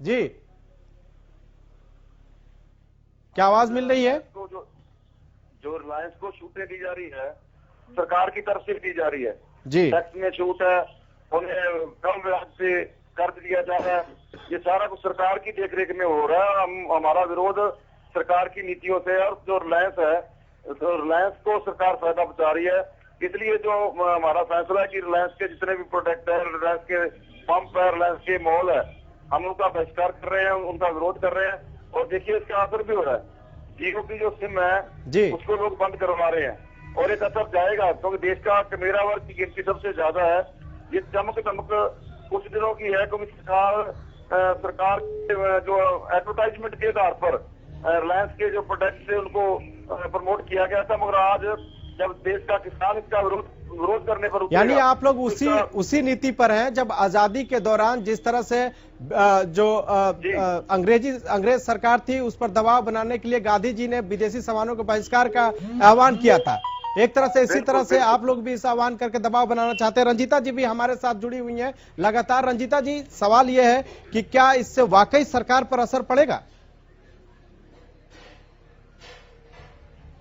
जी, क्या आवाज मिल रही है? जो रिलायंस को छूटें दी जा रही है सरकार की तरफ से दी जा रही है जी, टैक्स में छूट है, उन्हें कम ब्याज से कर्ज दिया जा रहा है, ये सारा कुछ सरकार की देखरेख में हो रहा है। हमारा विरोध सरकार की नीतियों से है, और जो रिलायंस है तो रिलायंस को सरकार फायदा पहुंचा रही है। इसलिए जो हमारा फैसला है कि रिलायंस के जितने भी प्रोडक्ट है, रिलायंस के पंप है, रिलायंस के मॉल है, हम उनका बहिष्कार कर रहे हैं, उनका विरोध कर रहे हैं। और देखिए इसका असर भी हो रहा है, जियो की जो सिम है उसको लोग बंद करवा रहे हैं, और एक असर जाएगा क्योंकि देश का कनेरा वर्ग की गिनती सबसे ज्यादा है। ये चमक कुछ दिनों की है, क्योंकि सरकार जो एडवर्टाइजमेंट के आधार पर रिलायंस के जो प्रोडक्ट थे उनको प्रमोट किया गया था, मगर आज जब देश का किसान इसका विरोध करने पर, यानी आप लोग उसी नीति पर हैं जब आजादी के दौरान जिस तरह से जो अंग्रेज सरकार थी उस पर दबाव बनाने के लिए गांधी जी ने विदेशी सामानों के बहिष्कार का आह्वान किया था। एक तरह से इसी तरह से आप लोग भी इस आह्वान करके दबाव बनाना चाहते हैं। रंजीता जी भी हमारे साथ जुड़ी हुई हैं लगातार। रंजीता जी, सवाल यह है कि क्या इससे वाकई सरकार पर असर पड़ेगा?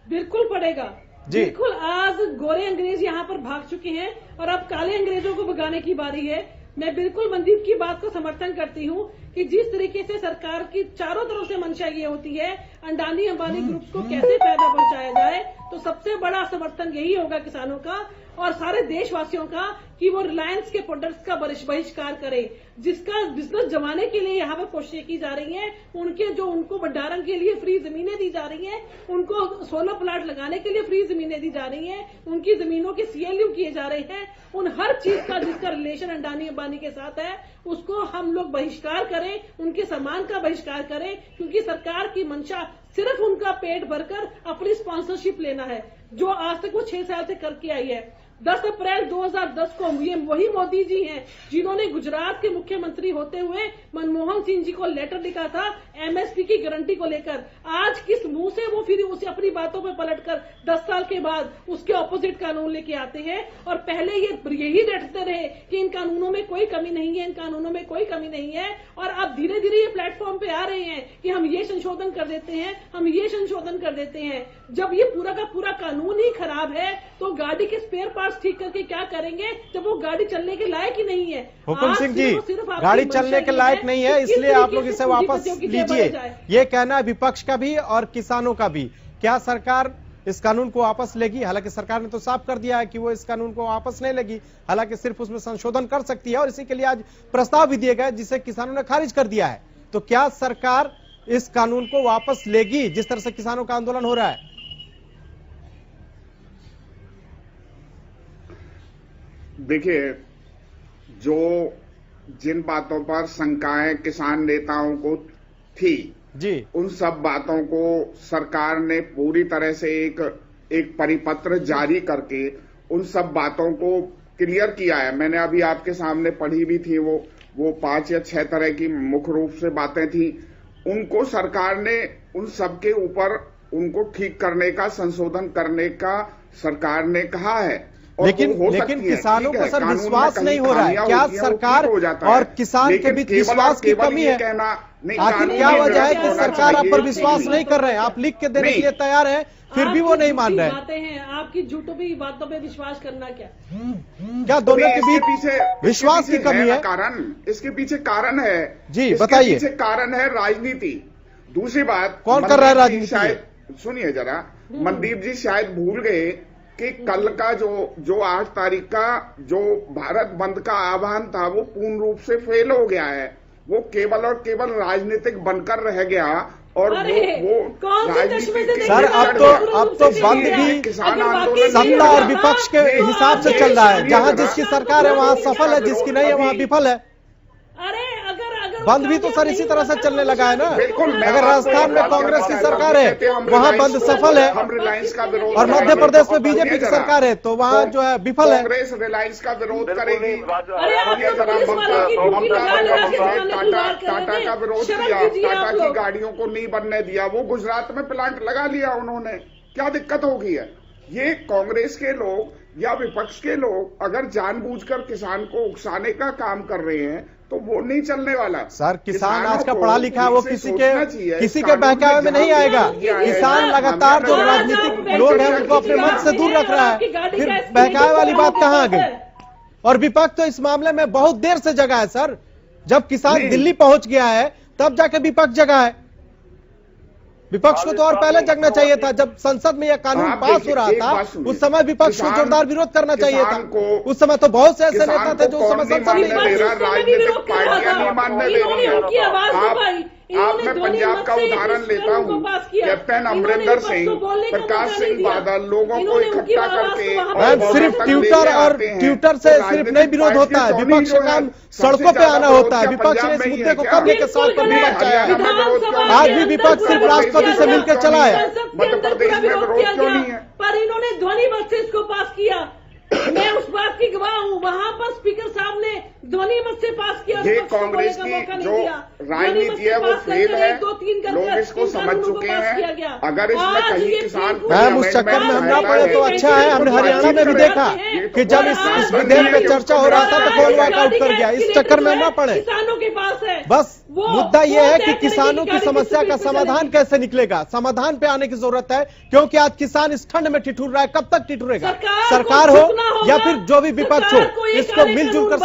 बिल्कुल पड़ेगा जी। बिल्कुल, आज गोरे अंग्रेज यहाँ पर भाग चुके हैं और अब काले अंग्रेजों को भगाने की बारी है। मैं बिल्कुल मनदीप की बात को समर्थन करती हूँ कि जिस तरीके से सरकार की चारों तरफ से मंशा ये होती है अंडानी अंबानी ग्रुप्स को कैसे फायदा पहुंचाया जाए, तो सबसे बड़ा समर्थन यही होगा किसानों का और सारे देशवासियों का कि वो रिलायंस के प्रोडक्ट्स का बहिष्कार करें, जिसका बिजनेस जमाने के लिए यहाँ पर कोशिशें की जा रही हैं। उनको भंडारण के लिए फ्री जमीनें दी जा रही हैं, उनको सोलर प्लांट लगाने के लिए फ्री जमीनें दी जा रही हैं, उनकी जमीनों के सीएलयू किए जा रहे हैं। उन हर चीज का जिसका रिलेशन अंडानी अंबानी के साथ है उसको हम लोग बहिष्कार करें, उनके सामान का बहिष्कार करें, क्योंकि सरकार की मंशा सिर्फ उनका पेट भरकर अपनी स्पॉन्सरशिप लेना है, जो आज तक वो 6 साल से करके आई है। 10 अप्रैल 2010 को ये वही मोदी जी हैं जिन्होंने गुजरात के मुख्यमंत्री होते हुए मनमोहन सिंह जी को लेटर लिखा था एमएसपी की गारंटी को लेकर। आज किस मुंह से वो फिर उसे अपनी बातों पे पलटकर 10 साल के बाद उसके ऑपोजिट कानून लेके आते हैं, और पहले यही रटते रहे कि इन कानूनों में कोई कमी नहीं है, इन कानूनों में कोई कमी नहीं है, और अब धीरे धीरे ये प्लेटफॉर्म पे आ रहे हैं कि हम ये संशोधन कर देते हैं, हम ये संशोधन कर देते हैं। जब ये पूरा का पूरा कानून ही खराब है तो गाड़ी के स्पेयर पार्ट्स ठीक करके क्या करेंगे जब वो गाड़ी चलने के लायक ही नहीं है। हुकुम सिंह जी, गाड़ी चलने के लायक नहीं है, इसलिए आप लोग इसे वापस लीजिए, ये कहना है विपक्ष का भी और किसानों का भी। क्या सरकार इस कानून को वापस लेगी? हालांकि सरकार ने तो साफ कर दिया है कि वो इस कानून को वापस नहीं लेगी, हालांकि सिर्फ उसमें संशोधन कर सकती है, और इसी के लिए आज प्रस्ताव भी दिए गए जिसे किसानों ने खारिज कर दिया है। तो क्या सरकार इस कानून को वापस लेगी जिस तरह से किसानों का आंदोलन हो रहा है? देखिए, जो जिन बातों पर शंकाएं किसान नेताओं को थी जी, उन सब बातों को सरकार ने पूरी तरह से एक परिपत्र जारी करके उन सब बातों को क्लियर किया है। मैंने अभी आपके सामने पढ़ी भी थी, वो 5 या 6 तरह की मुख्य रूप से बातें थी। उनको सरकार ने उन सब के ऊपर उनको ठीक करने का, संशोधन करने का सरकार ने कहा है। लेकिन किसानों को सर विश्वास नहीं हो रहा है। क्या सरकार और किसान के बीच विश्वास की कमी है? आखिर क्या वजह है कि सरकार आप पर विश्वास नहीं कर रहे हैं? आप लिख के देने के लिए तैयार हैं, फिर भी वो नहीं मान रहे हैं। आपकी झूठों की बातों पे विश्वास करना क्या दोनों के बीच विश्वास की कमी है? इसके पीछे कारण है जी, बताइए। पीछे कारण है राजनीति। दूसरी बात, कौन कर रहा है राजनीति? शायद सुनिए जरा, मनदीप जी शायद भूल गए कि कल का जो 8 तारीख का जो भारत बंद का आह्वान था वो पूर्ण रूप से फेल हो गया है। वो केवल और केवल राजनीतिक बनकर रह गया, और वो राजनीतिक सर अब तो बंद भी किसान आंदोलन सत्ता और विपक्ष के हिसाब से चल रहा है। जहां जिसकी सरकार है वहां सफल है, जिसकी नहीं है वहां विफल है। अरे बंद भी तो सर इसी तरह से चलने लगा है ना। बिल्कुल, अगर राजस्थान में कांग्रेस की सरकार है वहां बंद सफल है, हम रिलायंस का विरोध, और मध्य प्रदेश में बीजेपी की सरकार है तो वहां जो है विफल है। कांग्रेस रिलायंस का विरोध करेगी। टाटा का विरोध किया, टाटा की गाड़ियों को नहीं बनने दिया, वो गुजरात में प्लांट लगा लिया उन्होंने। क्या दिक्कत होगी है? ये कांग्रेस के लोग या विपक्ष के लोग अगर जानबूझकर किसान को उकसाने का काम कर रहे हैं तो वो नहीं चलने वाला। सर किसान आज का पढ़ा लिखा है, वो किसी के बहकावे में नहीं आएगा। किसान लगातार जो राजनीतिक लोग हैं उनको अपने मन से दूर रख रहा है, फिर बहकावे वाली बात कहाँ आ गई? और विपक्ष तो इस मामले में बहुत देर से जगा है सर। जब किसान दिल्ली पहुंच गया है तब जाके विपक्ष जगा है। विपक्ष को तो और पहले जगना चाहिए था। जब संसद में यह कानून पास हो रहा था उस समय विपक्ष को जोरदार विरोध करना चाहिए था। उस समय तो बहुत से ऐसे नेता थे जो उस समय संसद में राजनीतिक पार्टियां नहीं मानने दे रही है। आप मैं पंजाब का उदाहरण लेता हूँ, कैप्टन अमरिंदर सिंह, प्रकाश सिंह बादल, लोगों को इकट्ठा करके सिर्फ ट्विटर से सिर्फ नहीं विरोध होता है, विपक्ष का काम सड़कों पे आना होता है। विपक्ष ने इस मुद्दे को कब लेकर साथ पर नहीं बचाया है? आज भी विपक्ष सिर्फ राष्ट्रपति से मिलकर चला है। मध्य प्रदेश में विरोध क्यों नहीं है? पर इन्होंने ध्वनि मत से इसको पास किया। मैं उस बात की गवाह हूँ, वहाँ पर स्पीकर साहब ने ध्वनि मत से पास किया। ये कांग्रेस की जो राजनीति है वो फेल है, लोग इसको समझ चुके हैं। अगर इसमें कहीं किसान मैम उस चक्कर में हम ना पड़े तो अच्छा है। हमने हरियाणा में भी देखा कि जब इस विधेयक में चर्चा हो रहा था तो कौन वॉकआउट कर गया। इस चक्कर में ना पड़े। किसानों के पास है, बस मुद्दा ये है कि किसानों की समस्या का समाधान कैसे निकलेगा। समाधान पे आने की जरूरत है, क्योंकि आज किसान इस ठंड में ठिठुर रहा है। कब तक ठिठुरेगा? सरकार हो या फिर जो भी विपक्ष हो, इसको मिलजुल कर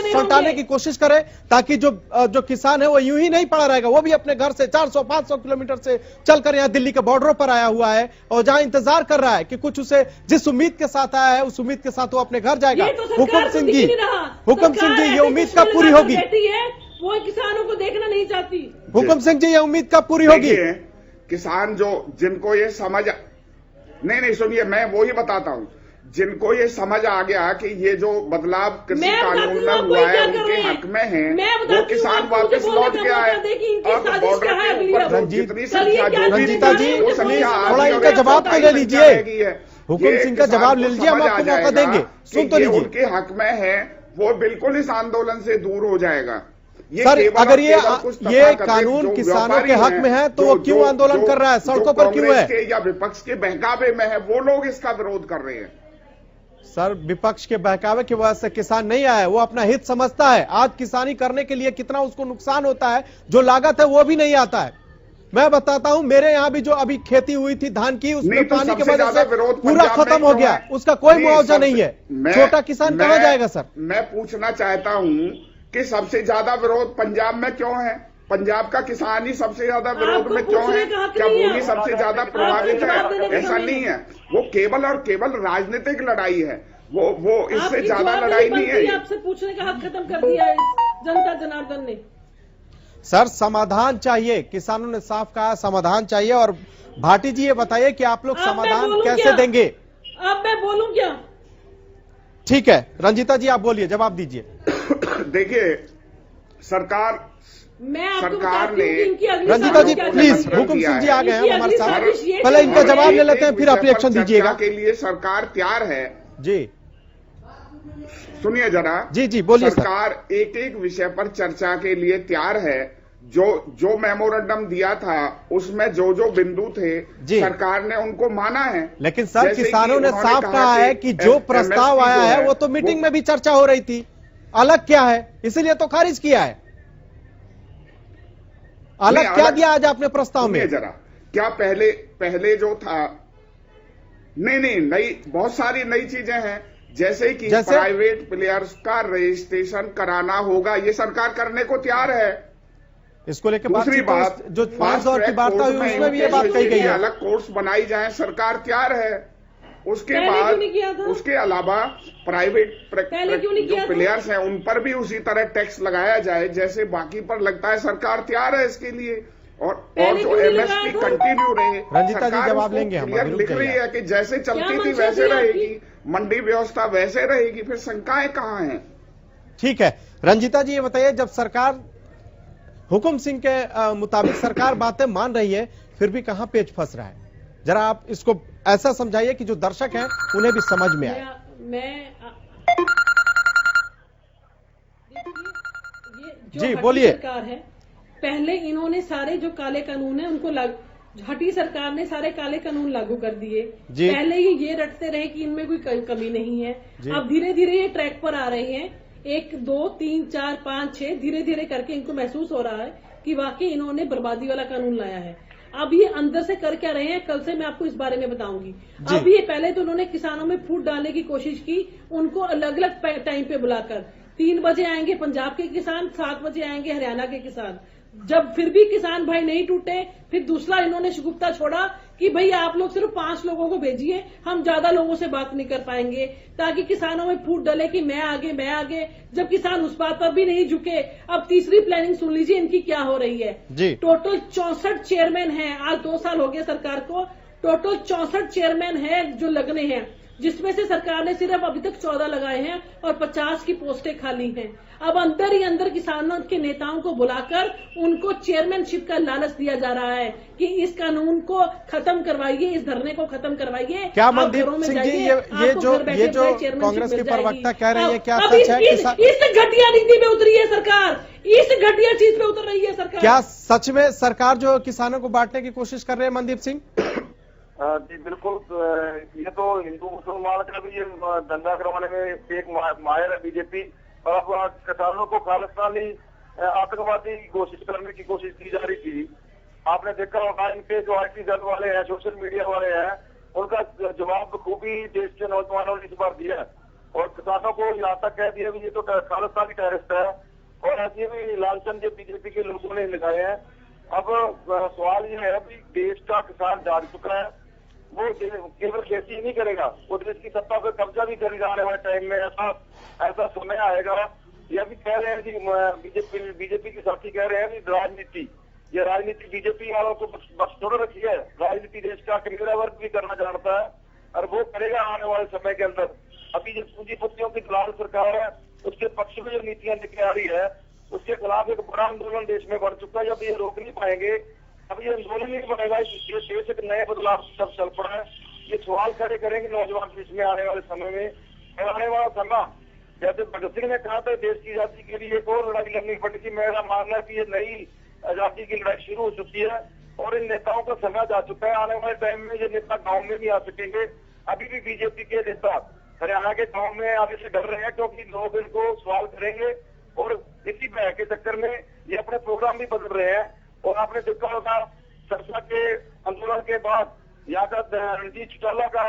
सटाने की कोशिश करे, ताकि जो किसान है वो यूं ही नहीं पड़ा रहेगा। वो भी अपने घर से 400-500 किलोमीटर से चलकर यहाँ दिल्ली के बॉर्डरों पर आया हुआ है और जहां इंतजार कर रहा है कि कुछ उसे जिस उम्मीद के साथ आया है उस उम्मीद के साथ वो अपने घर जाएगा। हुकुम सिंह जी ये उम्मीद कब पूरी होगी? वो किसानों को देखना नहीं चाहती। हुकुम सिंह जी ये उम्मीद कब पूरी होगी? किसान जिनको ये समझ नहीं सुनिए, मैं वो ही बताता हूँ। जिनको ये समझ आ गया कि ये जो बदलाव कृषि कानून में हुआ है उनके हक में है, वो किसान वापस लौट गया है। अब बॉर्डर के ऊपर जितनी संख्या जो रंजीता जी थोड़ा इनका जवाब तो ले लीजिए। हुकुम सिंह का जवाब ले लीजिए, हम आपको मौका देंगे, सुन तो लीजिए। उनके हक में है, वो बिल्कुल इस आंदोलन से दूर हो जाएगा। सर, अगर ये कानून किसानों के हक में है तो वो क्यों आंदोलन कर रहा है, सड़कों पर क्यों है? या विपक्ष के बहकावे में है, वो लोग इसका विरोध कर रहे हैं। सर, विपक्ष के बहकावे की वजह से किसान नहीं आया, वो अपना हित समझता है। आज किसानी करने के लिए कितना उसको नुकसान होता है, जो लागत है वो भी नहीं आता है। मैं बताता हूं, मेरे यहाँ भी जो अभी खेती हुई थी धान की, उसमें पानी की वजह से पूरा खत्म हो गया, उसका कोई मुआवजा नहीं है। छोटा किसान कहां जाएगा? सर, मैं पूछना चाहता हूं कि सबसे ज्यादा विरोध पंजाब में क्यों है? पंजाब का किसान ही सबसे ज्यादा विरोध में क्यों है? क्या भूमि सबसे ज्यादा प्रभावित है? ऐसा नहीं है, वो केवल और केवल राजनीतिक लड़ाई है, वो इससे ज्यादा लड़ाई नहीं है। आपसे पूछने का हक खत्म कर दिया है जनता जनार्दन ने। सर, समाधान चाहिए, किसानों ने साफ कहा समाधान चाहिए। और भाटी जी, ये बताइए कि आप लोग समाधान कैसे देंगे? अब मैं बोलूं क्या? ठीक है, रंजीता जी आप बोलिए, जवाब दीजिए। देखिए, सरकार ने, रंजीता जी प्लीज, हुकुम सिंह जी आ गए हैं हमारे साथ, पहले इनका जवाब ले लेते हैं, फिर आप रिएक्शन दीजिएगा। के लिए सरकार तैयार है जी। सुनिए जरा। जी जी बोलिए। सरकार एक एक विषय पर चर्चा के लिए तैयार है। जो मेमोरेंडम दिया था उसमें जो बिंदु थे, सरकार ने उनको माना है। लेकिन सर, किसानों ने साफ कहा है कि जो प्रस्ताव आया है वो तो मीटिंग में भी चर्चा हो रही थी, अलग क्या है, इसीलिए तो खारिज किया है। अलग क्या दिया आज आपने प्रस्ताव में? जरा, क्या पहले जो था, नहीं, बहुत सारी नई चीजें हैं, जैसे कि प्राइवेट प्लेयर्स का रजिस्ट्रेशन कराना होगा, ये सरकार करने को तैयार है। इसको लेकर दूसरी बात, जो 5 दौर की वार्ता हुई उसमें भी ये बात कही गई है, अलग कोर्स बनाई जाए, सरकार तैयार है। उसके बाद उसके अलावा प्राइवेट जो प्लेयर्स हैं उन पर भी उसी तरह टैक्स लगाया जाए जैसे बाकी पर लगता है, सरकार तैयार है इसके लिए। और जो एमएसपी कंटिन्यू रहे, रंजीता जी जवाब लेंगे हम, लिख रही है कि जैसे चलती थी वैसे रहेगी, मंडी व्यवस्था वैसे रहेगी, फिर शंकाएं कहां हैं? ठीक है, रंजीता जी ये बताइए, जब सरकार हुकुम सिंह के मुताबिक सरकार बातें मान रही है, फिर भी कहां पेच फंस रहा है? जरा आप इसको ऐसा समझाइए कि जो दर्शक हैं उन्हें भी समझ में आए। जी बोलिए। सरकार है, पहले इन्होंने सारे जो काले कानून है उनको हटी सरकार ने सारे काले कानून लागू कर दिए। पहले ही ये रटते रहे कि इनमें कोई कमी नहीं है, अब धीरे धीरे ये ट्रैक पर आ रहे हैं। 1 2 3 4 5 6 धीरे धीरे करके इनको महसूस हो रहा है कि वाकई इन्होंने बर्बादी वाला कानून लाया है। अब ये अंदर से कर क्या रहे हैं, कल से मैं आपको इस बारे में बताऊंगी। अब ये पहले तो उन्होंने किसानों में फूट डालने की कोशिश की, उनको अलग अलग टाइम पे बुलाकर। 3 बजे आएंगे पंजाब के किसान, 7 बजे आएंगे हरियाणा के किसान। जब फिर भी किसान भाई नहीं टूटे, फिर दूसरा इन्होंने शगुफ्ता छोड़ा कि भाई आप लोग सिर्फ 5 लोगों को भेजिए, हम ज्यादा लोगों से बात नहीं कर पाएंगे, ताकि किसानों में फूट डले कि मैं आगे। जब किसान उस बात पर भी नहीं झुके, अब तीसरी प्लानिंग सुन लीजिए इनकी क्या हो रही है। टोटल 64 चेयरमैन हैं, आज 2 साल हो गए सरकार को, टोटल 64 चेयरमैन है जो लगने हैं, जिसमें से सरकार ने सिर्फ अभी तक 14 लगाए हैं और 50 की पोस्टें खाली हैं। अब अंदर ही अंदर किसानों के नेताओं को बुलाकर उनको चेयरमैनशिप का लालच दिया जा रहा है कि इस कानून को खत्म करवाइए, इस धरने को खत्म करवाइए। क्या मनदीप सिंह जी, ये जो कांग्रेस के प्रवक्ता कह रहे हैं, क्या सच है? इस घटिया नीति में उतरी है सरकार, इस घटिया चीज पे उतर रही है सरकार। क्या सच में सरकार जो किसानों को बांटने की कोशिश कर रहे हैं मनदीप सिंह? जी बिल्कुल, ये तो हिंदू मुसलमान का भी ये दंगा करवाने में एक माहिर है बीजेपी, और अब किसानों को खालिस्तानी आतंकवादी घोषित करने की कोशिश की जा रही थी। आपने देखा होगा इनके जो IT दल वाले हैं, सोशल मीडिया वाले हैं, उनका जवाब बखूबी देश के नौजवानों ने इस बार दिया और किसानों को यहाँ तक कह दिया भी ये तो खालिस्तानी टेररिस्ट है, और ऐसे भी लालचन जो बीजेपी के लोगों ने लगाए हैं। अब सवाल ये है कि देश का किसान जाग चुका है, वो केवल खेती ही नहीं करेगा, वो देश की सत्ता पर कब्जा भी करेगा। आने वाले टाइम में ऐसा समय आएगा। यह भी कह रहे हैं कि बीजेपी के साथी कह रहे हैं कि ये राजनीति बीजेपी वालों को बस छोड़ रखी है। राजनीति देश का किनारा वर्ग भी करना जानता है और वो करेगा आने वाले समय के अंदर। अभी जो पूंजीपतियों की दलाल सरकार है उसके पक्ष में जो नीतियां लेके आ रही है उसके खिलाफ एक बड़ा आंदोलन देश में बढ़ चुका है। जब ये रोक नहीं पाएंगे, अब ये आंदोलन नहीं बढ़ेगा, ये देश एक नए बदलाव सब चल पड़ा है। ये सवाल खड़े करेंगे नौजवान इसमें आने वाले समय में। आने वाला समय जैसे भगत सिंह ने कहा था देश की आजादी के लिए एक और लड़ाई लड़नी पड़ेगी, मेरा मानना है कि ये नई आजादी की लड़ाई शुरू हो चुकी है और इन नेताओं का समय जा चुका है। आने वाले टाइम में ये नेता गाँव में नहीं आ सकेंगे। अभी भी बीजेपी के नेता हरियाणा के गाँव में आगे से डर रहे हैं क्योंकि लोग इनको सवाल करेंगे और इसी बह के चक्कर में ये अपने प्रोग्राम भी बदल रहे हैं। और आपने देखा होगा सरसा के आंदोलन के बाद यहाँ का रणजीत चौटाला का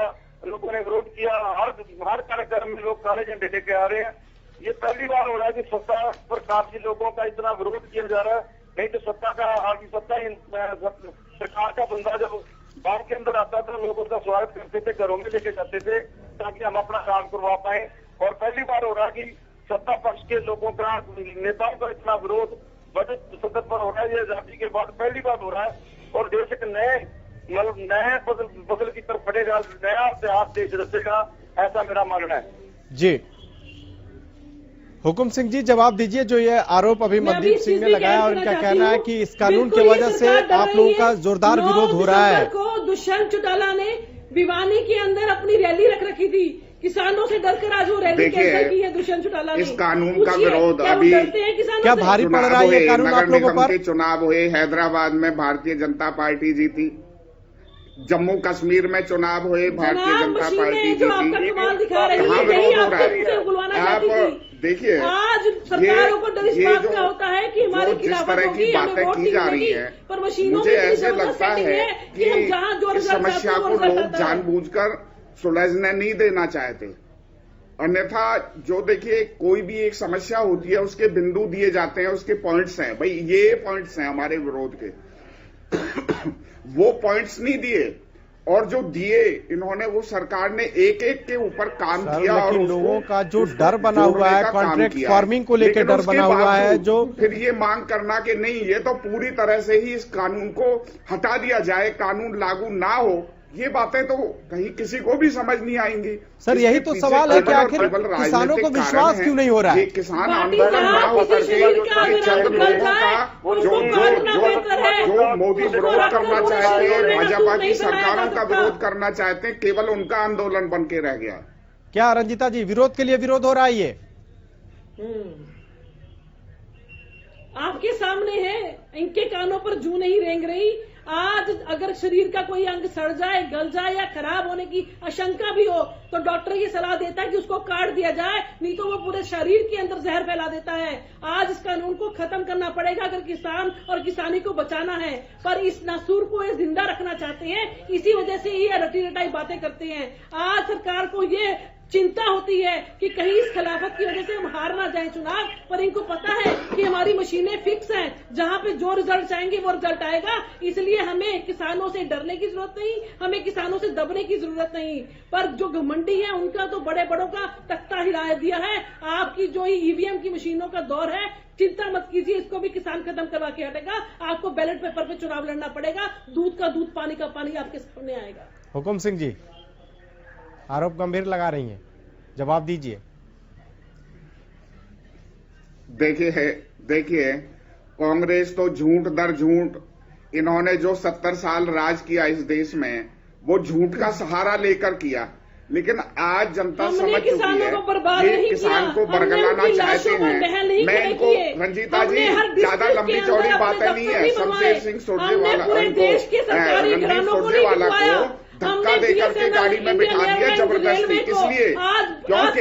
लोगों ने विरोध किया। हर कार्यक्रम में लोग काले झंडे लेके आ रहे हैं। ये पहली बार हो रहा है कि सत्ता पर काफी लोगों का इतना विरोध किया जा रहा है। नहीं तो सत्ता का आगे सत्ता सरकार का बंदा जब गांव के अंदर आता था लोग उसका स्वागत करते थे, घरों में लेके जाते थे ताकि हम अपना काम करवा पाए। और पहली बार हो रहा है कि सत्ता पक्ष के लोगों का नेताओं का इतना विरोध बजट सदन पर हो रहा है। ये आजादी के बाद पहली बार हो रहा है और देश एक नए बदल की तरफ बढ़ेगा, नया इतिहास देश रचेगा, ऐसा मेरा मानना है। जी हुकुम सिंह जी जवाब दीजिए। जो ये आरोप अभी मनदीप सिंह ने लगाया और इनका कहना है कि इस कानून की वजह से आप लोगों का जोरदार विरोध हो रहा है। दुष्यंत चौटाला ने भिवानी के अंदर अपनी रैली रख रखी थी, किसानों से डरकर आज वो रैली कैंसिल की है दुष्यंत चौटाला ने। इस कानून का विरोध अभी क्या भारी पड़ रहा है ये कानून आप लोगों पर? चुनाव हुए, हैदराबाद में भारतीय जनता पार्टी जीती, जम्मू कश्मीर में चुनाव हुए, भारतीय जनता पार्टी जीती। कहाँ विरोध हो रहा है? आप देखिए आज सरकारों को डर इस बात का होता है कि हमारे जिस तरह की बातें की जा रही है, मुझे ऐसे लगता है कि इस समस्या को लोग जानबूझकर सुलझने नहीं देना चाहते। अन्यथा जो देखिए कोई भी एक समस्या होती है उसके बिंदु दिए जाते हैं, उसके पॉइंट्स हैं, भाई ये पॉइंट्स हैं हमारे विरोध के वो पॉइंट्स नहीं दिए और जो दिए इन्होंने वो सरकार ने एक एक के ऊपर काम किया। और लोगों का जो डर बना हुआ है कॉन्ट्रैक्ट फार्मिंग को लेकर डर बना हुआ है, जो फिर ये मांग करना कि नहीं ये तो पूरी तरह से ही इस कानून को हटा दिया जाए, कानून लागू ना हो, ये बातें तो कहीं किसी को भी समझ नहीं आएंगी। सर यही तो सवाल है कि आखिर किसानों को विश्वास क्यों नहीं हो रहा है? किसान आंदोलन ना होकर के लोगों का जो मोदी विरोध करना चाहते हैं, भाजपा की सरकारों का विरोध करना चाहते हैं, केवल उनका आंदोलन बन के रह गया। क्या रंजीता जी विरोध के लिए विरोध हो रहा है? ये आपके सामने है, इनके कानों पर जू नहीं रेंग रही। आज अगर शरीर का कोई अंग सड़ जाए, गल जाए या खराब होने की आशंका भी हो तो डॉक्टर ये सलाह देता है कि उसको काट दिया जाए, नहीं तो वो पूरे शरीर के अंदर जहर फैला देता है। आज इस कानून को खत्म करना पड़ेगा अगर किसान और किसानी को बचाना है। पर इस नासूर को ये जिंदा रखना चाहते हैं, इसी वजह से ये रटी रटाई बातें करते हैं। आज सरकार को ये चिंता होती है कि कहीं इस खिलाफत की वजह से हम हार ना जाए चुनाव, पर इनको पता है कि हमारी मशीनें फिक्स हैं, जहां पे जो रिजल्ट चाहेंगे वो रिजल्ट आएगा। इसलिए हमें किसानों से डरने की जरूरत नहीं, हमें किसानों से दबने की जरूरत नहीं। पर जो घमंडी है उनका तो बड़े बड़ों का तख्ता हिला दिया है। आपकी जो ईवीएम की मशीनों का दौर है, चिंता मत कीजिए, इसको भी किसान खत्म करवा के हटेगा। आपको बैलेट पेपर पे चुनाव लड़ना पड़ेगा, दूध का दूध पानी का पानी आपके सामने आएगा। हुकुम सिंह जी आरोप गंभीर लगा रही हैं, जवाब दीजिए। देखिए कांग्रेस तो झूठ दर झूठ, इन्होंने जो 70 साल राज किया इस देश में वो झूठ का सहारा लेकर किया, लेकिन आज जनता समझ चुकी है ये किसान को बरगलाना चाहते हैं। मैं इनको रंजीता जी ज्यादा लंबी चौड़ी बातें नहीं है, शमशेर सिंह सुरजेवाला रणदीप सुरजेवाला को धक्का देकर के गाड़ी में बिठा दिया जबरदस्ती, इसलिए क्योंकि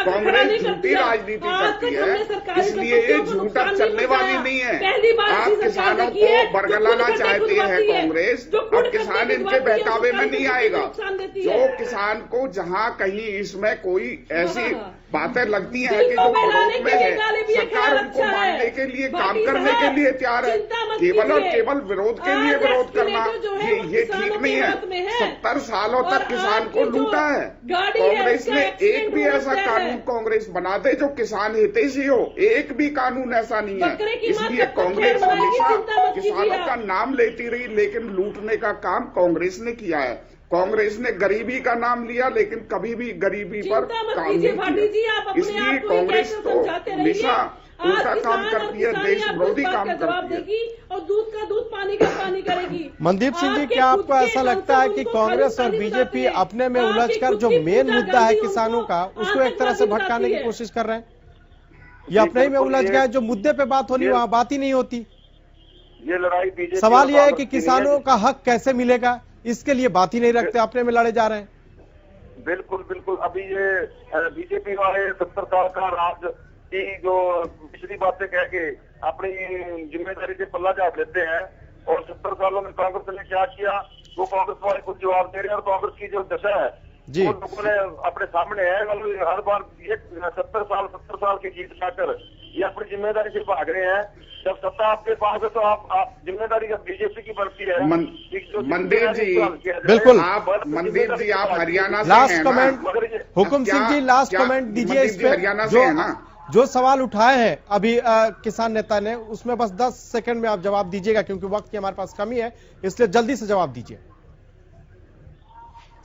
कांग्रेस झूठी राजनीति करती है, इसलिए ये झूठ अब चलने वाली नहीं है। आप किसानों को बरगलाना चाहते हैं कांग्रेस, अब किसान इनके बहकावे में नहीं आएगा। जो किसान को जहां कहीं इसमें कोई ऐसी बातें लगती हैं कि जो विरोध में है, सरकार उनको मानने के लिए काम करने के लिए तैयार है। केवल और केवल विरोध के लिए विरोध करना ये ठीक नहीं है। 70 सालों तक किसान को लूटा है कांग्रेस ने। एक भी ऐसा कानून कांग्रेस बना दे जो किसान हितैषी हो, एक भी कानून ऐसा नहीं है। इसलिए कांग्रेस हमेशा किसानों का नाम लेती रही, लेकिन लूटने का काम कांग्रेस ने किया है। कांग्रेस ने गरीबी का नाम लिया लेकिन कभी भी गरीबी पर काम नहीं किया। इसलिए कांग्रेस तो हमेशा उल्टा काम करती है, देश विरोधी काम जवाब करती है। देगी और दूध का दूध, पानी का पानी करेगी। मनदीप सिंह जी, क्या आपको ऐसा लगता है कि कांग्रेस और बीजेपी अपने में उलझकर जो मेन मुद्दा है किसानों का, उसको एक तरह से भटकाने की कोशिश कर रहे हैं? ये अपने ही में उलझ गया है, जो मुद्दे पे बात होनी वहां बात ही नहीं होती। ये लड़ाई बीजेपी, सवाल यह है कि किसानों का हक कैसे मिलेगा, इसके लिए बात ही नहीं रखते, अपने में लड़े जा रहे हैं। बिल्कुल बिल्कुल। अभी ये बीजेपी वाले 70 साल का राज की जो पिछली बातें कह के अपनी जिम्मेदारी से पल्ला झाड़ लेते हैं, और 70 सालों में कांग्रेस ने क्या किया वो कांग्रेस वाले कुछ जवाब दे रहे हैं। और कांग्रेस की जो दशा है जी, वो लोगों ने अपने सामने है। मतलब हर बार ये 70 साल की जीत खाकर ये अपनी जिम्मेदारी से भाग रहे हैं। जब सत्ता आपके पास है तो आप जिम्मेदारी जब बीजेपी की बनती है। मनदीप जी, बिल्कुल। आप मनदीप जी, आप हरियाणा से लास्ट हैं कमेंट, ना? हुकुम सिंह जी, लास्ट कमेंट दीजिए इस पे। हरियाणा से है ना? जो सवाल उठाए हैं अभी किसान नेता ने, उसमें बस 10 सेकंड में आप जवाब दीजिएगा, क्योंकि वक्त की हमारे पास कमी है, इसलिए जल्दी से जवाब दीजिए।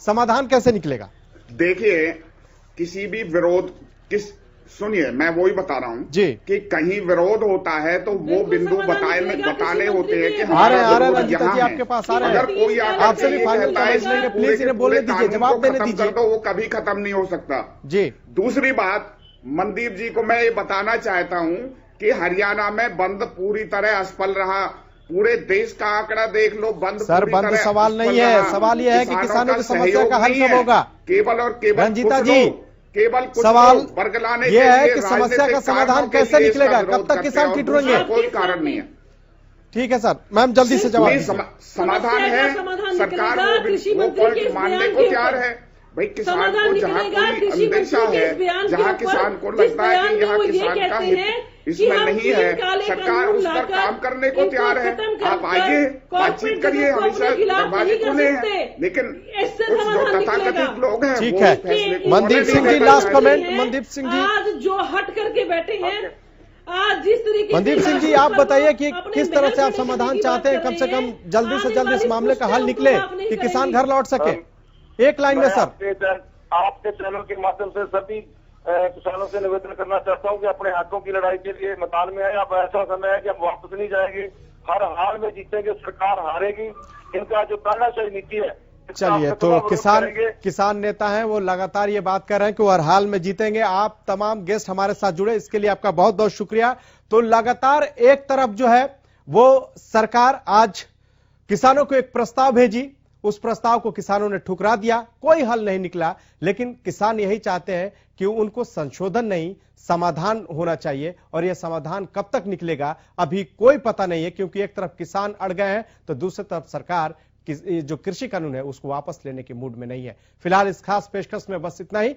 समाधान कैसे निकलेगा? देखिए, किसी भी विरोध सुनिए, मैं वही बता रहा हूं जी कि कहीं विरोध होता है तो वो बिंदु बताने होते हैं कि आ रहे हैं यहाँ जी, आपके पास आ रहे हैं। अगर कोई आपसे भी फाइनल कमेंट्स लेंगे, प्लीज इन्हें बोलने दीजिए, जवाब देने दीजिए। तो वो कभी खत्म नहीं हो सकता जी। दूसरी बात, मनदीप जी को मैं ये बताना चाहता हूं कि हरियाणा में बंद पूरी तरह असफल रहा। पूरे देश का आंकड़ा देख लो, बंद सर, बंद सवाल नहीं है, सवाल यह है कि किसानों की समस्या का हल कब होगा? केवल और केवल रंजीता जी, केवल सवाल बरगलाने यह है कि समस्या का समाधान कैसे निकलेगा, कब तक किसान ठिठुरेंगे? कोई कारण नहीं है। ठीक है सर, मैम जल्दी से जवाब दीजिए। समाधान है, सरकार वो पॉइंट मानने को तैयार है। भाई किसान को जहाँ कोई अंदेशा है, जहाँ किसान को लगता है कि यहाँ किसान का हित इसमें नहीं है, सरकार उस पर काम करने को तैयार है। आप आइए, बातचीत करिए, हमेशा दरवाजे खुले हैं। लेकिन कुछ जो तथाकथित लोग हैं, ठीक है। Mandeep Singh ji, last comment. मनदीप सिंह जी, आज जो हट करके बैठे हैं, आज जिस तरीके से मनदीप सिंह जी, आप बताइए कि किस तरह से आप समाधान चाहते हैं, कम से कम जल्दी से जल्दी इस मामले का हल निकले कि किसान घर लौट सके। एक लाइन में सर। आपके चैनल के माध्यम से सभी किसानों से निवेदन करना चाहता हूं कि अपने हकों की लड़ाई के लिए मैदान में आए। अब ऐसा समय है कि हम वापस नहीं जाएंगे, हर हाल में जीतेंगे, सरकार हारेगी। इनका जो तानाशाही नीति है, चलिए, तो किसान नेता हैं, वो लगातार ये बात कर रहे हैं कि वो हर हाल में जीतेंगे। आप तमाम गेस्ट हमारे साथ जुड़े, इसके लिए आपका बहुत बहुत शुक्रिया। तो लगातार एक तरफ जो है वो सरकार आज किसानों को एक प्रस्ताव भेजी, उस प्रस्ताव को किसानों ने ठुकरा दिया, कोई हल नहीं निकला। लेकिन किसान यही चाहते हैं कि उनको संशोधन नहीं, समाधान होना चाहिए, और यह समाधान कब तक निकलेगा अभी कोई पता नहीं है, क्योंकि एक तरफ किसान अड़ गए हैं तो दूसरी तरफ सरकार जो कृषि कानून है उसको वापस लेने के मूड में नहीं है। फिलहाल इस खास पेशकश में बस इतना ही।